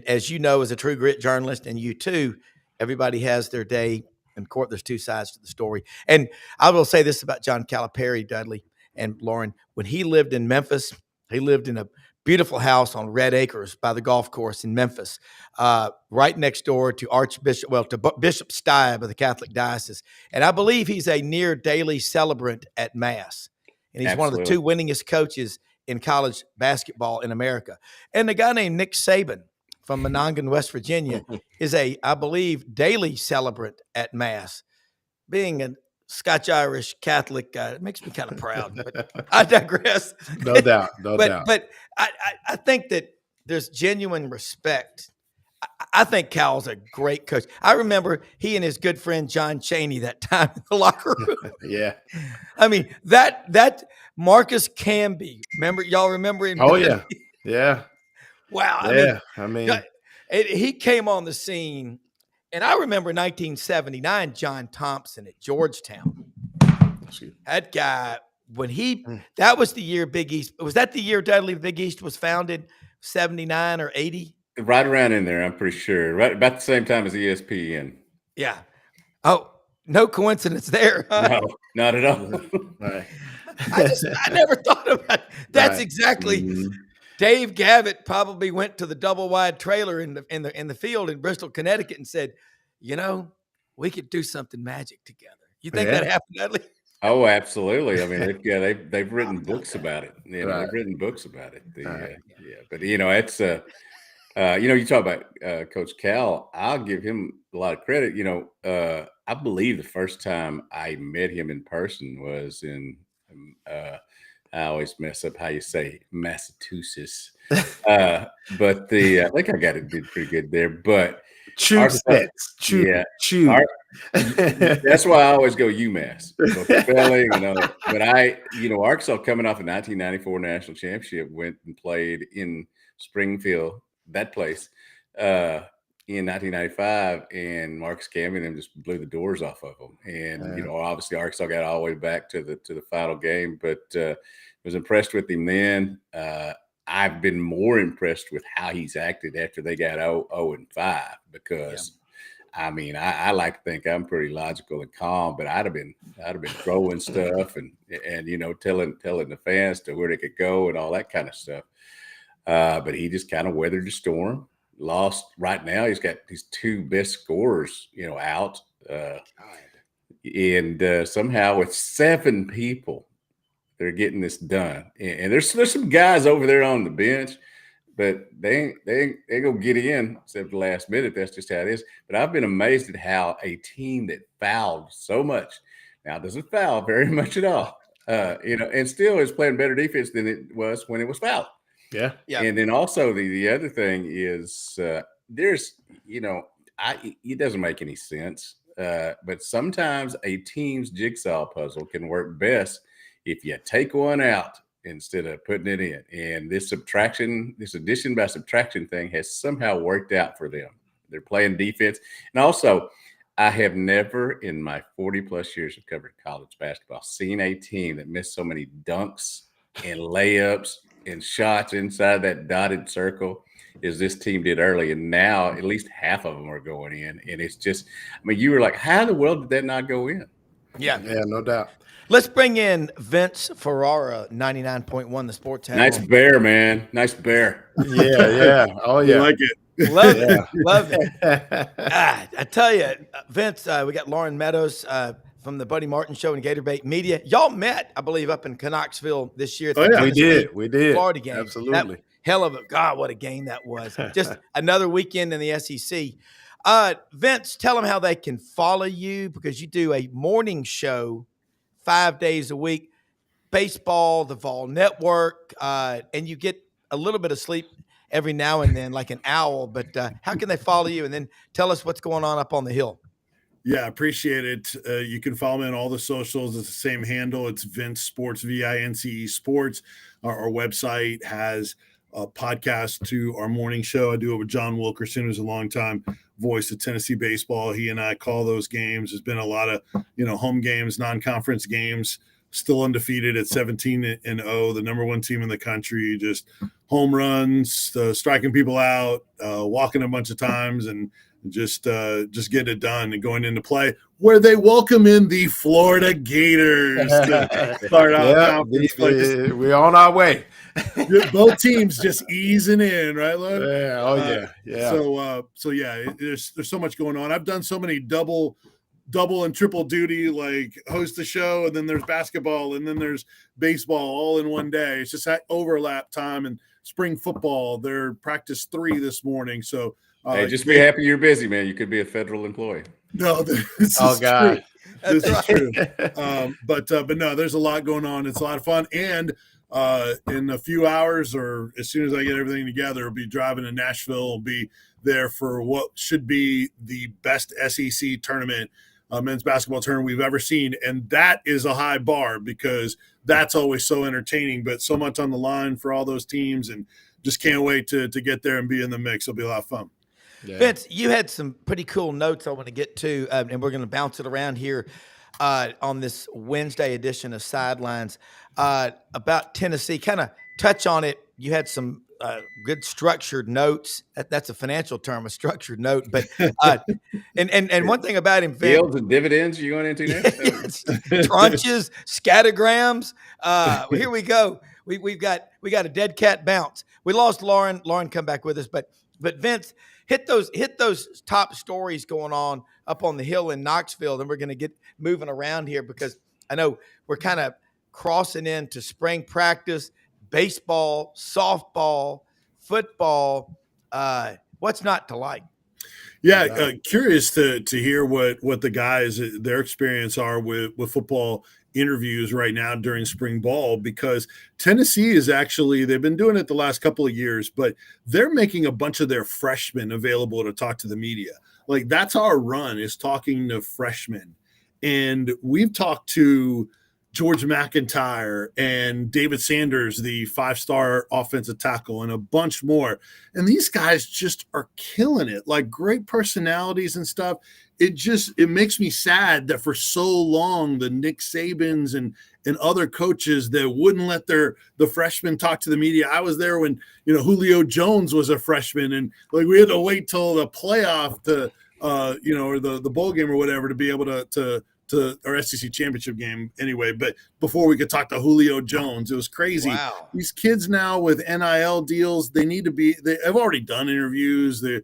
as you know, as a true grit journalist, and you too, everybody has their day in court. There's 2 sides to the story. And I will say this about John Calipari, Dudley and Lauren. When he lived in Memphis, he lived in a beautiful house on Red Acres by the golf course in Memphis, right next door to Bishop Stieb of the Catholic Diocese. And I believe he's a near daily celebrant at Mass. And he's one of the 2 winningest coaches in college basketball in America. And a guy named Nick Saban from Monongah, West Virginia, is I believe, daily celebrant at Mass. Being a Scotch-Irish Catholic guy, it makes me kind of proud, but I digress. No doubt. But I think that there's genuine respect. I think Cal's a great coach. I remember he and his good friend John Chaney that time in the locker room. Yeah. That Marcus Camby, y'all remember him? Oh, yeah. Yeah. Wow. He came on the scene, and I remember 1979, John Thompson at Georgetown. That guy, that was the year Big East. Was that the year, Dudley, Big East was founded, 79 or 80? Right around in there, I'm pretty sure. Right about the same time as ESPN. Yeah. Oh, no coincidence there. Huh? No, not at all. Right. I never thought about it. That's exactly. Dave Gavitt probably went to the double wide trailer in the field in Bristol, Connecticut, and said, we could do something magic together. You think that happened, Dudley? Oh, absolutely. I mean, they've written books about it. You know, Right. they've written books about it. But it's you talk about Coach Cal. I'll give him a lot of credit. I believe the first time I met him in person was in I always mess up how you say Massachusetts. But I think I got it did pretty good there. But That's why I always go UMass. Spelling, but Arkansas coming off a 1994 national championship went and played in Springfield, that place, in 1995, and Marcus Camby and them just blew the doors off of them. And obviously Arkansas got all the way back to the final game, but was impressed with him then. I've been more impressed with how he's acted after they got 0-5 because, I like to think I'm pretty logical and calm, but I'd have been throwing stuff and telling the fans to where they could go and all that kind of stuff. But he just kind of weathered the storm. Lost right now. He's got his two best scorers, out, and somehow with 7 people, they're getting this done. And there's some guys over there on the bench, but they ain't gonna get in except the last minute. That's just how it is. But I've been amazed at how a team that fouled so much now doesn't foul very much at all. And still is playing better defense than it was when it was fouled. Yeah. And then also the other thing is there's it doesn't make any sense. But sometimes a team's jigsaw puzzle can work best if you take one out instead of putting it in. And this addition by subtraction thing has somehow worked out for them. They're playing defense. And also, I have never in my 40 plus years of covering college basketball seen a team that missed so many dunks and layups and shots inside that dotted circle as this team did early. And now at least half of them are going in. And it's just, you were like, how in the world did that not go in? Yeah, no doubt. Let's bring in Vince Ferrara, 99.1 The Sports Hour. Nice bear, man. Nice bear. Yeah. Oh, yeah. I like it. Love it. Love it. I tell you, Vince, we got Lauren Meadows from the Buddy Martin Show and Gator Bait Media. Y'all met, I believe, up in Knoxville this year. We did. Florida game. Absolutely. Hell of a God, what a game that was. Just another weekend in the SEC. Vince, tell them how they can follow you because you do a morning show 5 days a week, baseball, the Vol Network, and you get a little bit of sleep every now and then, like an owl. But how can they follow you? And then tell us what's going on up on the Hill. Yeah, appreciate it. You can follow me on all the socials. It's the same handle. It's Vince Sports, VINCE Sports. Our website has a podcast to our morning show. I do it with John Wilkerson, who's a longtime voice of Tennessee baseball. He and I call those games. There's been a lot of, home games, non-conference games, still undefeated at 17-0, the number one team in the country, just home runs, striking people out, walking a bunch of times, and just getting it done and going into play where they welcome in the Florida Gators to start out. We're on our way. Both teams just easing in, right, Lou? Yeah. Oh, yeah. So there's so much going on. I've done so many double and triple duty, like host the show, and then there's basketball, and then there's baseball all in one day. It's just that overlap time and spring football. They're practice 3 this morning. So hey, just be happy you're busy, man. You could be a federal employee. No, this is God. True. This is true. But no, there's a lot going on. It's a lot of fun. And in a few hours, or as soon as I get everything together, I'll be driving to Nashville. I'll be there for what should be the best SEC tournament, men's basketball tournament we've ever seen. And that is a high bar because that's always so entertaining, but so much on the line for all those teams, and just can't wait to get there and be in the mix. It'll be a lot of fun. Yeah. Vince, you had some pretty cool notes I want to get to, and we're going to bounce it around here on this Wednesday edition of Sidelines about Tennessee. Kind of touch on it. You had some good structured notes. That's a financial term, a structured note. But and one thing about him, Vince, yields and dividends you going into now? Tranches, scattergrams. Here we go. We got a dead cat bounce. We lost Lauren. Lauren come back with us, but Vince, hit those top stories going on up on the hill in Knoxville. Then we're going to get moving around here because I know we're kind of crossing into spring practice, baseball, softball, football. What's not to like? Yeah, curious to hear what the guys, their experience are with football interviews right now during spring ball, because Tennessee is actually, they've been doing it the last couple of years, but they're making a bunch of their freshmen available to talk to the media. Like, that's our run, is talking to freshmen. And we've talked to George McIntyre and David Sanders, the 5-star offensive tackle, and a bunch more. And these guys just are killing it, like great personalities and stuff. It makes me sad that for so long, the Nick Sabans and other coaches that wouldn't let the freshmen talk to the media. I was there when, Julio Jones was a freshman, and like we had to wait till the playoff to, or the bowl game or whatever to be able to our SEC championship game anyway. But before we could talk to Julio Jones, it was crazy. Wow. These kids now with NIL deals, they have already done interviews. They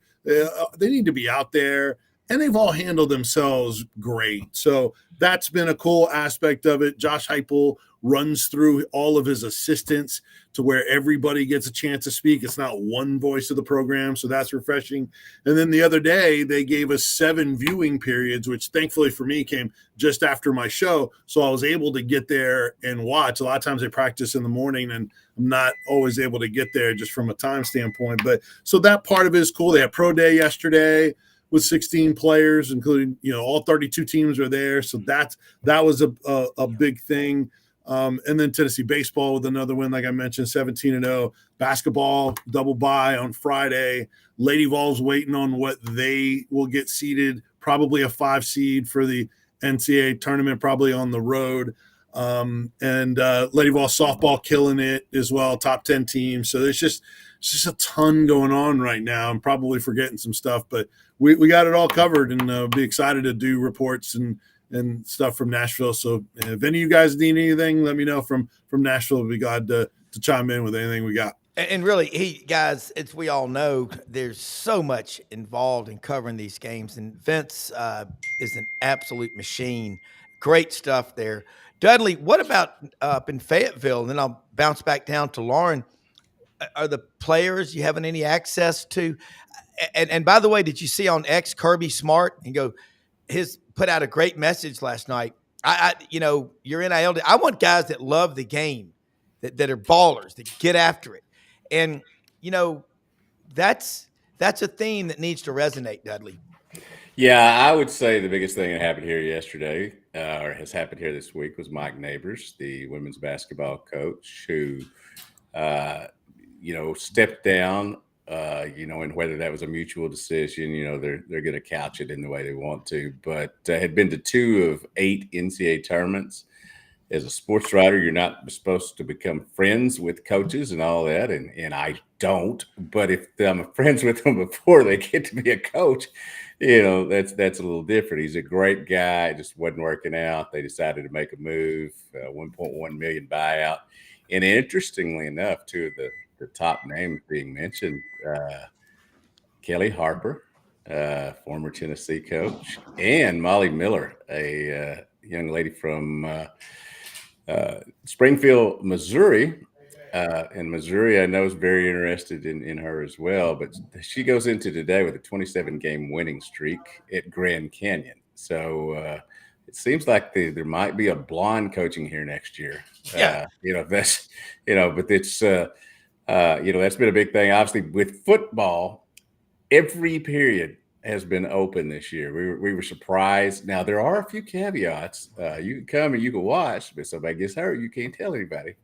need to be out there, and they've all handled themselves great. So that's been a cool aspect of it. Josh Heupel runs through all of his assistants to where everybody gets a chance to speak. It's not one voice of the program, so that's refreshing. And then the other day, they gave us 7 viewing periods, which thankfully for me came just after my show, so I was able to get there and watch. A lot of times they practice in the morning, and I'm not always able to get there just from a time standpoint. But so that part of it is cool. They had pro day yesterday with 16 players, including, all 32 teams are there. So that was a big thing. And then Tennessee baseball with another win, like I mentioned, 17-0. Basketball, double bye on Friday. Lady Vols waiting on what they will get seeded, probably a 5 seed for the NCAA tournament, probably on the road. And Lady Vols softball killing it as well, top 10 teams. So there's just a ton going on right now. I'm probably forgetting some stuff, but we got it all covered, and be excited to do reports and stuff from Nashville. So if any of you guys need anything, let me know from Nashville. We'll be glad to chime in with anything we got. And really, guys, as we all know, there's so much involved in covering these games, and Vince is an absolute machine. Great stuff there. Dudley, what about up in Fayetteville? And then I'll bounce back down to Lauren. Are the players you having any access to? And by the way, did you see on X Kirby Smart put out a great message last night? You're NIL. I want guys that love the game, that are ballers, that get after it. And, that's a theme that needs to resonate, Dudley. Yeah, I would say the biggest thing that happened here yesterday, or has happened here this week, was Mike Neighbors, the women's basketball coach, who, stepped down, and whether that was a mutual decision, they're going to couch it in the way they want to, but had been to 2 of 8 NCAA tournaments. As a sports writer, you're not supposed to become friends with coaches and all that, and I don't. But if I'm friends with them before they get to be a coach, that's a little different. He's a great guy. It just wasn't working out. They decided to make a move, $1.1 million buyout. And interestingly enough, 2 of the top names being mentioned, Kelly Harper, former Tennessee coach, and Molly Miller, a young lady from Springfield, Missouri. And Missouri, I know, is very interested in her as well. But she goes into today with a 27-game winning streak at Grand Canyon. So it seems like there might be a blonde coaching here next year. Yeah. But it's, that's been a big thing. Obviously, with football, every period has been open this year. We were surprised. Now, there are a few caveats. You can come and you can watch, but if somebody gets hurt, you can't tell anybody.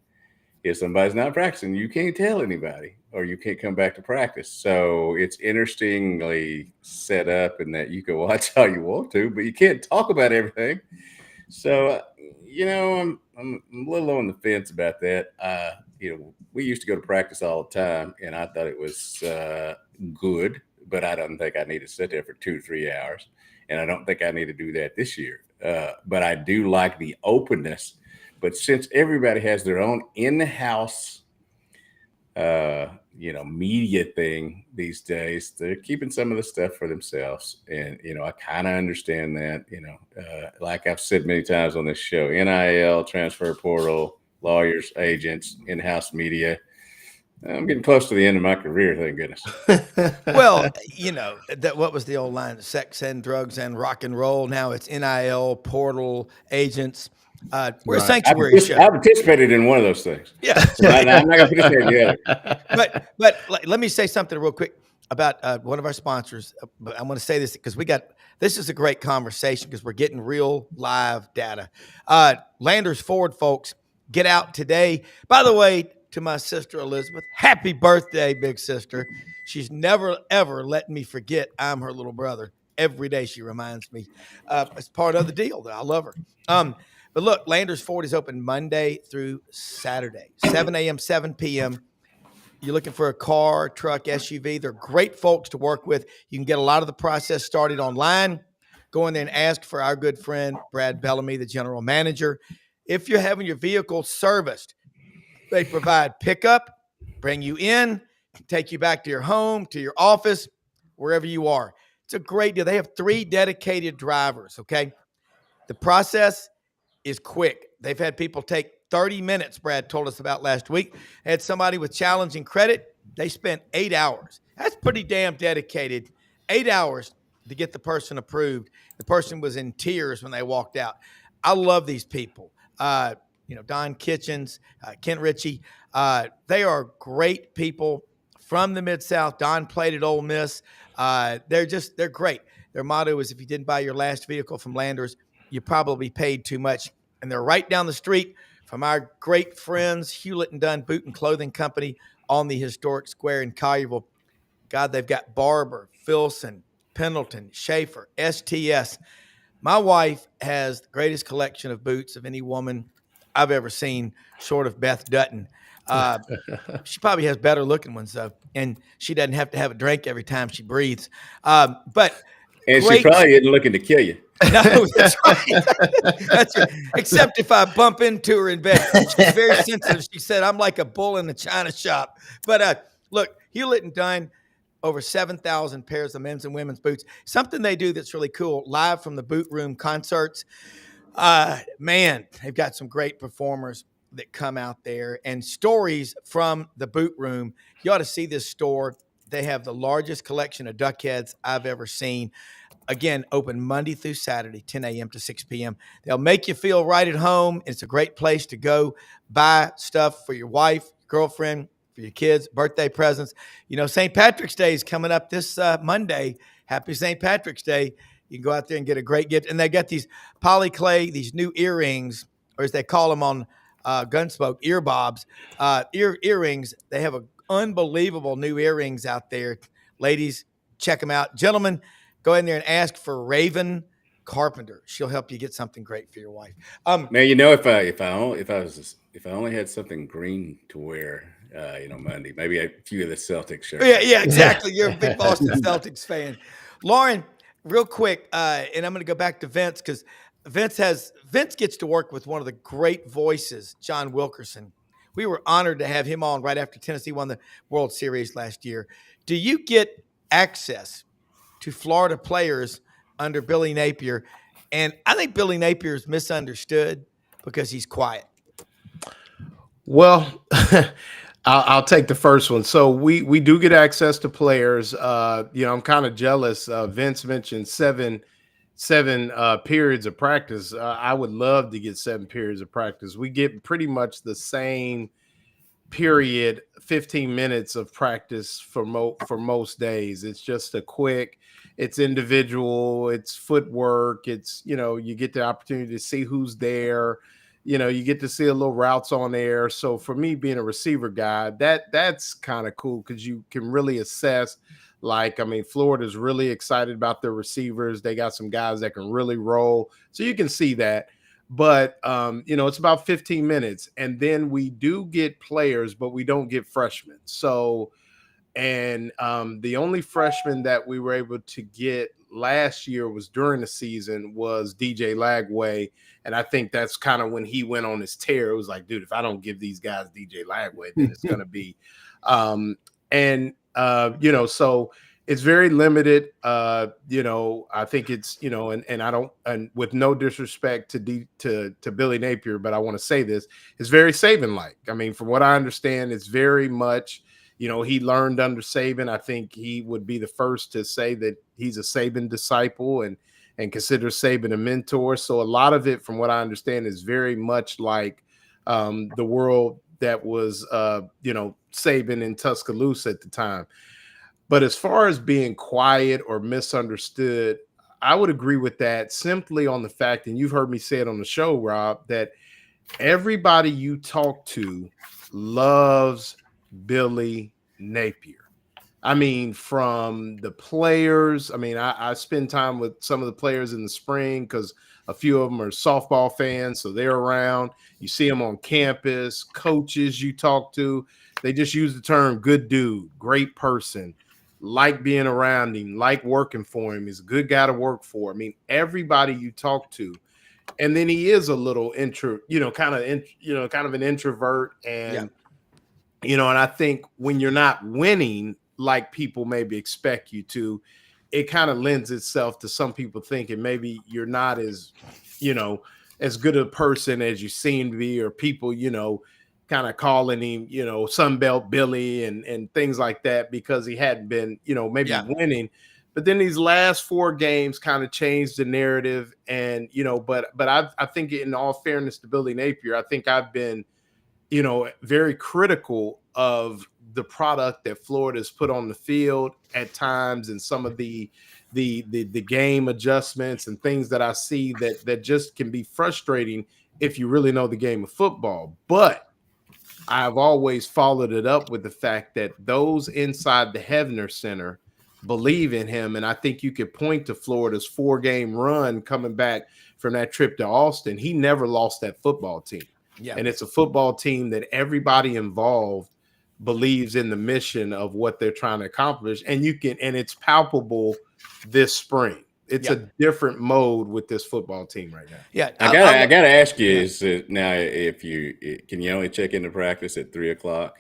If somebody's not practicing, you can't tell anybody, or you can't come back to practice. So it's interestingly set up in that you can watch all you want to, but you can't talk about everything. So, I'm a little on the fence about that. We used to go to practice all the time, and I thought it was good, but I don't think I need to sit there for 2 or 3 hours, and I don't think I need to do that this year. But I do like the openness. But since everybody has their own in-house, media thing these days. They're keeping some of the stuff for themselves. And, I kind of understand that, like I've said many times on this show, NIL, transfer portal, lawyers, agents, in-house media. I'm getting close to the end of my career, thank goodness. Well, what was the old line? Sex and drugs and rock and roll. Now it's NIL, portal, agents. We're a sanctuary show. I participated in one of those things. Yeah. I'm not going to participate in the other. But let me say something real quick about one of our sponsors. But I want to say this because this is a great conversation because we're getting real live data. Landers Ford, folks, get out today. By the way, to my sister Elizabeth, happy birthday, big sister. She's never, ever let me forget I'm her little brother. Every day she reminds me. It's part of the deal. I love her. But look, Landers Ford is open Monday through Saturday, 7 a.m., 7 p.m. You're looking for a car, truck, SUV. They're great folks to work with. You can get a lot of the process started online. Go in there and ask for our good friend, Brad Bellamy, the general manager. If you're having your vehicle serviced, they provide pickup, bring you in, take you back to your home, to your office, wherever you are. It's a great deal. They have 3 dedicated drivers, okay? The process is quick. They've had people take 30 minutes, Brad told us about last week. Had somebody with challenging credit. They spent 8 hours. That's pretty damn dedicated. 8 hours to get the person approved. The person was in tears when they walked out. I love these people. Don Kitchens, Kent Ritchie. They are great people from the Mid-South. Don played at Ole Miss. They're great. Their motto is, if you didn't buy your last vehicle from Landers, you probably paid too much. And they're right down the street from our great friends, Hewlett & Dunn Boot and Clothing Company on the historic square in Collierville. God, they've got Barber, Filson, Pendleton, Schaefer, STS. My wife has the greatest collection of boots of any woman I've ever seen, short of Beth Dutton. She probably has better looking ones, though, and she doesn't have to have a drink every time she breathes. And she probably isn't looking to kill you. No, that's right. That's right. Except if I bump into her in bed. She's very sensitive. She said, I'm like a bull in the china shop. But look, Hewlett & Dunn, over 7,000 pairs of men's and women's boots. Something they do that's really cool, live from the Boot Room concerts. Man, they've got some great performers that come out there and stories from the Boot Room. You ought to see this store. They have the largest collection of duck heads I've ever seen. Again, open Monday through Saturday, 10 a.m. to 6 p.m. They'll make you feel right at home. It's a great place to go buy stuff for your wife, girlfriend, for your kids, birthday presents. St. Patrick's Day is coming up this Monday. Happy St. Patrick's Day. You can go out there and get a great gift. And they got these polyclay, these new earrings, or as they call them on Gunsmoke, ear bobs, earrings. They have unbelievable new earrings out there. Ladies, check them out. Gentlemen, go in there and ask for Raven Carpenter. She'll help you get something great for your wife. Now, if I only had something green to wear, Monday, maybe a few of the Celtics shirts. Yeah, exactly. You're a big Boston Celtics fan, Lauren. Real quick, and I'm going to go back to Vince because Vince gets to work with one of the great voices, John Wilkerson. We were honored to have him on right after Tennessee won the World Series last year. Do you get access to Florida players under Billy Napier? And I think Billy Napier is misunderstood because he's quiet. Well, I'll take the first one. So we do get access to players. I'm kind of jealous. Vince mentioned seven periods of practice. I would love to get 7 periods of practice. We get pretty much the same period, 15 minutes of practice for most days. It's just it's individual, it's footwork. It's, you get the opportunity to see who's there. You get to see a little routes on air. So for me, being a receiver guy, that's kind of cool because you can really assess. Florida's really excited about their receivers. They got some guys that can really roll. So you can see that. But, it's about 15 minutes. And then we do get players, but we don't get freshmen. So, and the only freshman that we were able to get last year was during the season was DJ Lagway. And I think that's kind of when he went on his tear. It was like, dude, if I don't give these guys DJ Lagway, then it's going to be And so it's very limited. I think it's, and I don't, and with no disrespect to Billy Napier, but I want to say this, it's very Saban-like. I mean, from what I understand, it's very much, he learned under Saban. I think he would be the first to say that he's a Saban disciple and consider Saban a mentor. So a lot of it, from what I understand, is very much like the world that was, Saban in Tuscaloosa at the time. But as far as being quiet or misunderstood, I would agree with that simply on the fact, and you've heard me say it on the show, Rob, that everybody you talk to loves Billy Napier. I mean, from the players, I mean, I spend time with some of the players in the spring because a few of them are softball fans, so they're around. You see them on campus, coaches you talk to, they just use the term good dude, great person, like being around him, like working for him. He's a good guy to work for. I mean, everybody you talk to. And then he is a little kind of an introvert. And, and I think when you're not winning, like people maybe expect you to, it kind of lends itself to some people thinking maybe you're not as, as good a person as you seem to be, or people, kind of calling him, Sunbelt Billy and things like that, because he hadn't been, maybe winning. But then these last 4 games kind of changed the narrative. And, but I think in all fairness to Billy Napier, I think I've been, very critical of the product that Florida's put on the field at times, and some of the game adjustments and things that I see that just can be frustrating if you really know the game of football. But I've always followed it up with the fact that those inside the Hefner Center believe in him. And I think you could point to Florida's 4-game run coming back from that trip to Austin. He never lost that football team. Yeah. And it's a football team that everybody involved believes in the mission of what they're trying to accomplish. And it's palpable this spring. It's a different mode with this football team right now. Yeah, I gotta ask you is now if you can you only check into practice at 3:00,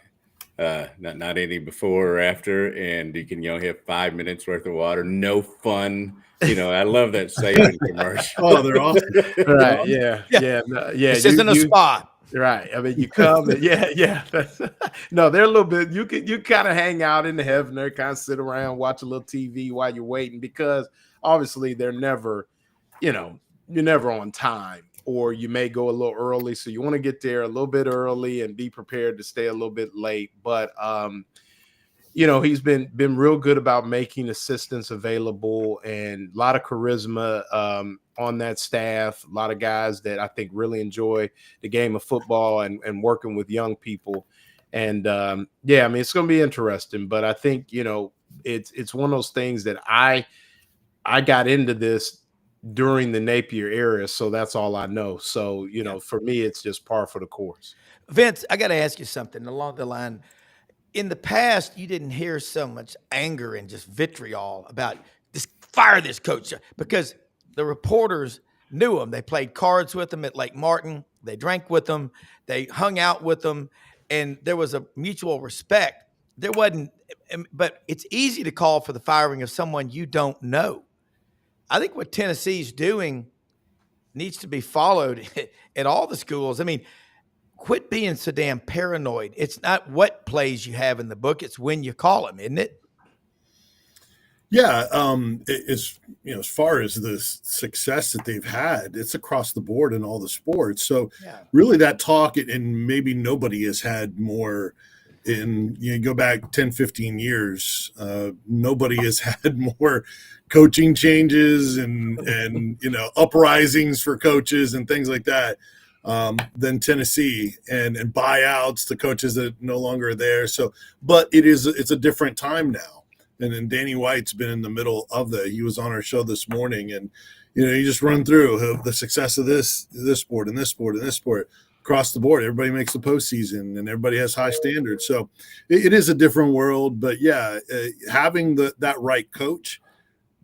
not any before or after, and you can only have 5 minutes worth of water, no fun. I love that Saban commercial. Oh, they're awesome. Right? Yeah. This isn't a spa. Right. I mean, you come and no, they're a little bit, you kind of hang out in the Hefner, kind of sit around, watch a little TV while you're waiting, because obviously they're never, you're never on time, or you may go a little early. So you want to get there a little bit early and be prepared to stay a little bit late. But, he's been real good about making assistants available, and a lot of charisma on that staff, a lot of guys that I think really enjoy the game of football and working with young people. And I mean, it's going to be interesting, but I think, it's one of those things that I got into this during the Napier era, so that's all I know. So, for me, it's just par for the course. Vince, I got to ask you something along the line. In the past, you didn't hear so much anger and just vitriol about just fire this coach, because the reporters knew him. They played cards with him at Lake Martin. They drank with him. They hung out with him, and there was a mutual respect. There wasn't, but it's easy to call for the firing of someone you don't know. I think what Tennessee's doing needs to be followed at all the schools. I mean, quit being so damn paranoid. It's not what plays you have in the book, it's when you call them, isn't it? Yeah. It's, as far as the success that they've had, it's across the board in all the sports. So really that talk, and maybe nobody has had more go back 10, 15 years. Nobody has had more coaching changes and uprisings for coaches and things like that than Tennessee, and buyouts to coaches that no longer are there. So, but it's a different time now. And then Danny White's been in the middle of he was on our show this morning, and, you just run through the success of this sport and this sport and this sport across the board. Everybody makes the postseason and everybody has high standards. So it is a different world, but having that right coach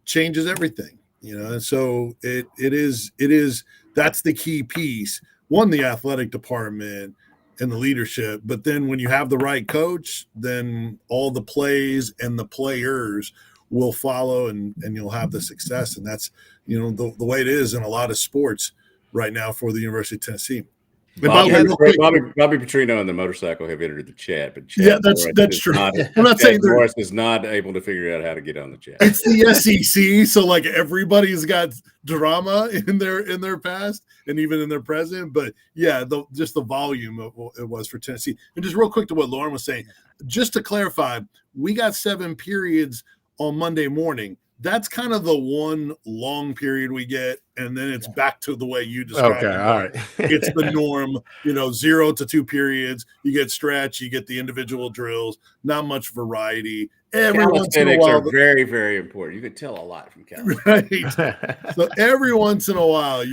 changes everything, and so it is, that's the key piece. One, the athletic department and the leadership. But then when you have the right coach, then all the plays and the players will follow, and you'll have the success. And that's, the way it is in a lot of sports right now for the University of Tennessee. Bobby Petrino and the motorcycle have entered the chat, but that's true. I'm not saying Morris is not able to figure out how to get on the chat. It's the SEC, so like everybody's got drama in their past and even in their present. But yeah, just the volume of what it was for Tennessee. And just real quick to what Lauren was saying, just to clarify, we got 7 periods on Monday morning. That's kind of the one long period we get, and then it's back to the way you described it. All right. It's the norm, 0 to 2 periods. You get stretch, you get the individual drills, not much variety. Every once in a while, are very, very important. You can tell a lot from Right. calisthenics. So every once in a while,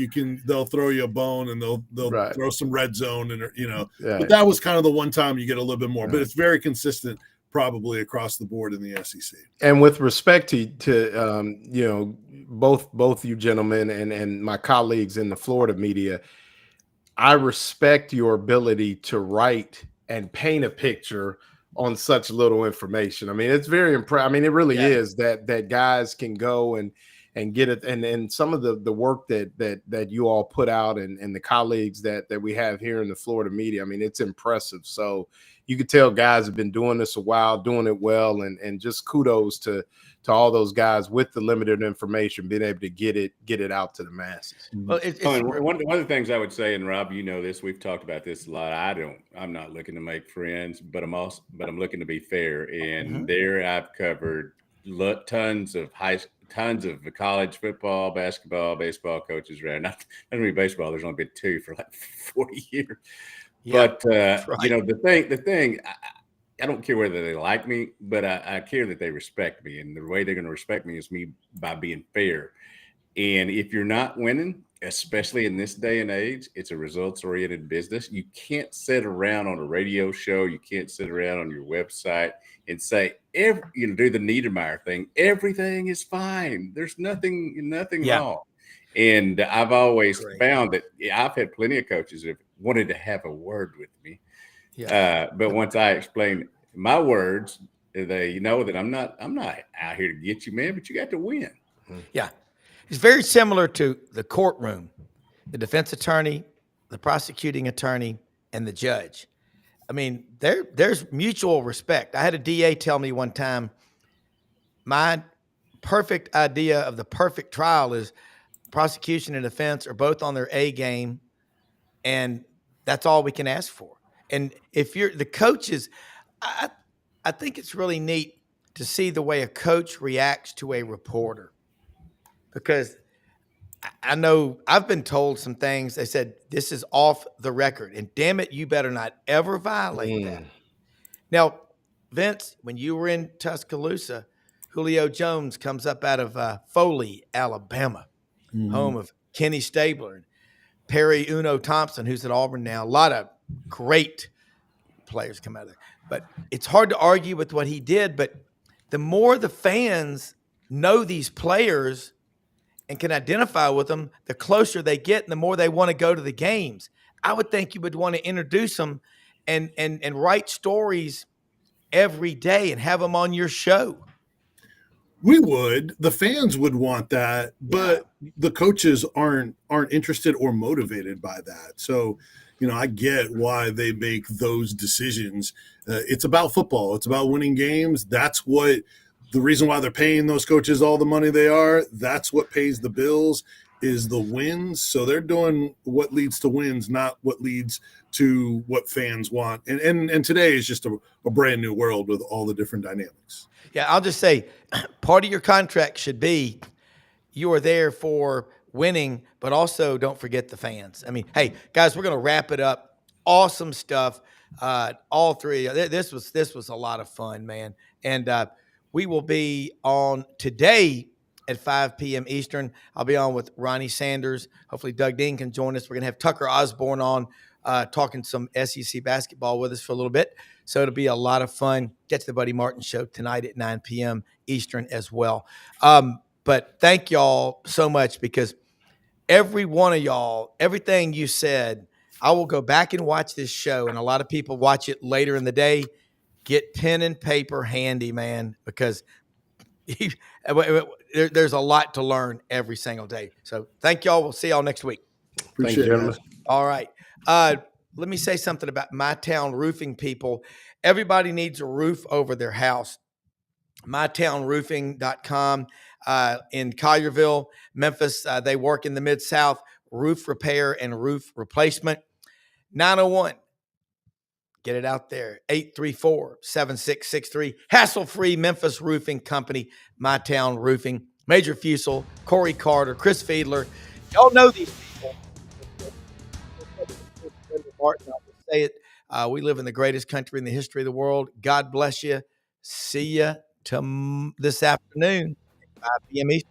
they'll throw you a bone and they'll throw some red zone, and But that was kind of the one time you get a little bit more. But it's very consistent, probably across the board in the SEC. And with respect to both you gentlemen and my colleagues in the Florida media, I respect your ability to write and paint a picture on such little information. I mean, it's very impressive. I mean, it really is that guys can go and get it. And some of the work that you all put out and the colleagues that we have here in the Florida media, I mean, it's impressive. So you could tell guys have been doing this a while, doing it well, and just kudos to all those guys with the limited information, being able to get it out to the masses. Well, one of the things I would say, and Rob, this, we've talked about this a lot. I'm not looking to make friends, but I'm looking to be fair. And there I've covered tons of college football, basketball, baseball coaches around. Not only baseball, there's only been 2 for like 40 years. Yeah, but the thing, I don't care whether they like me, but I care that they respect me, and the way they're going to respect me is by being fair. And if you're not winning, especially in this day and age, it's a results-oriented business. You can't sit around on a radio show, you can't sit around on your website and say do the Niedermeyer thing. Everything is fine. There's nothing wrong. And I've always found that I've had plenty of coaches that wanted to have a word with me. But once I explain my words, they know that I'm not out here to get you, man, but you got to win. Yeah. It's very similar to the courtroom, the defense attorney, the prosecuting attorney, and the judge. I mean, there's mutual respect. I had a DA tell me one time, my perfect idea of the perfect trial is prosecution and defense are both on their A game, and that's all we can ask for. And if you're the coaches, I think it's really neat to see the way a coach reacts to a reporter, because I know I've been told some things. They said, this is off the record, and damn it, you better not ever violate that. Now, Vince, when you were in Tuscaloosa, Julio Jones comes up out of Foley, Alabama, home of Kenny Stabler and Perry Uno Thompson, who's at Auburn now. A lot of great players come out of there. But it's hard to argue with what he did. But the more the fans know these players and can identify with them, the closer they get and the more they want to go to the games. I would think you would want to introduce them and write stories every day and have them on your show. We would. The fans would want that, but the coaches aren't interested or motivated by that. So, I get why they make those decisions. It's about football. It's about winning games. That's what the reason why they're paying those coaches all the money they are. That's what pays the bills, is the wins. So they're doing what leads to wins, not what leads to what fans want. And today is just a brand new world with all the different dynamics. Yeah, I'll just say part of your contract should be you are there for winning, but also don't forget the fans. I mean, hey, guys, we're going to wrap it up. Awesome stuff. All three. This was a lot of fun, man. And we will be on today at 5 p.m. Eastern. I'll be on with Ronnie Sanders. Hopefully Doug Dean can join us. We're going to have Tucker Osborne on talking some SEC basketball with us for a little bit. So it'll be a lot of fun. Get to the Buddy Martin Show tonight at 9 p.m. Eastern as well. But thank y'all so much, because every one of y'all, everything you said I will go back and watch this show, and a lot of people watch it later in the day. Get pen and paper handy, man, because there's a lot to learn every single day. So thank y'all. We'll see y'all next week. Appreciate it, guys. All right. Let me say something about My Town Roofing people. Everybody needs a roof over their house. MyTownRoofing.com in Collierville, Memphis. They work in the Mid-South, roof repair and roof replacement. 901. Get it out there. 834-7663. Hassle-free Memphis Roofing Company, My Town Roofing. Major Fusel, Corey Carter, Chris Fiedler. Y'all know these people. Martin, I'll just say it. We live in the greatest country in the history of the world. God bless you. See you this afternoon, 5 p.m. Eastern.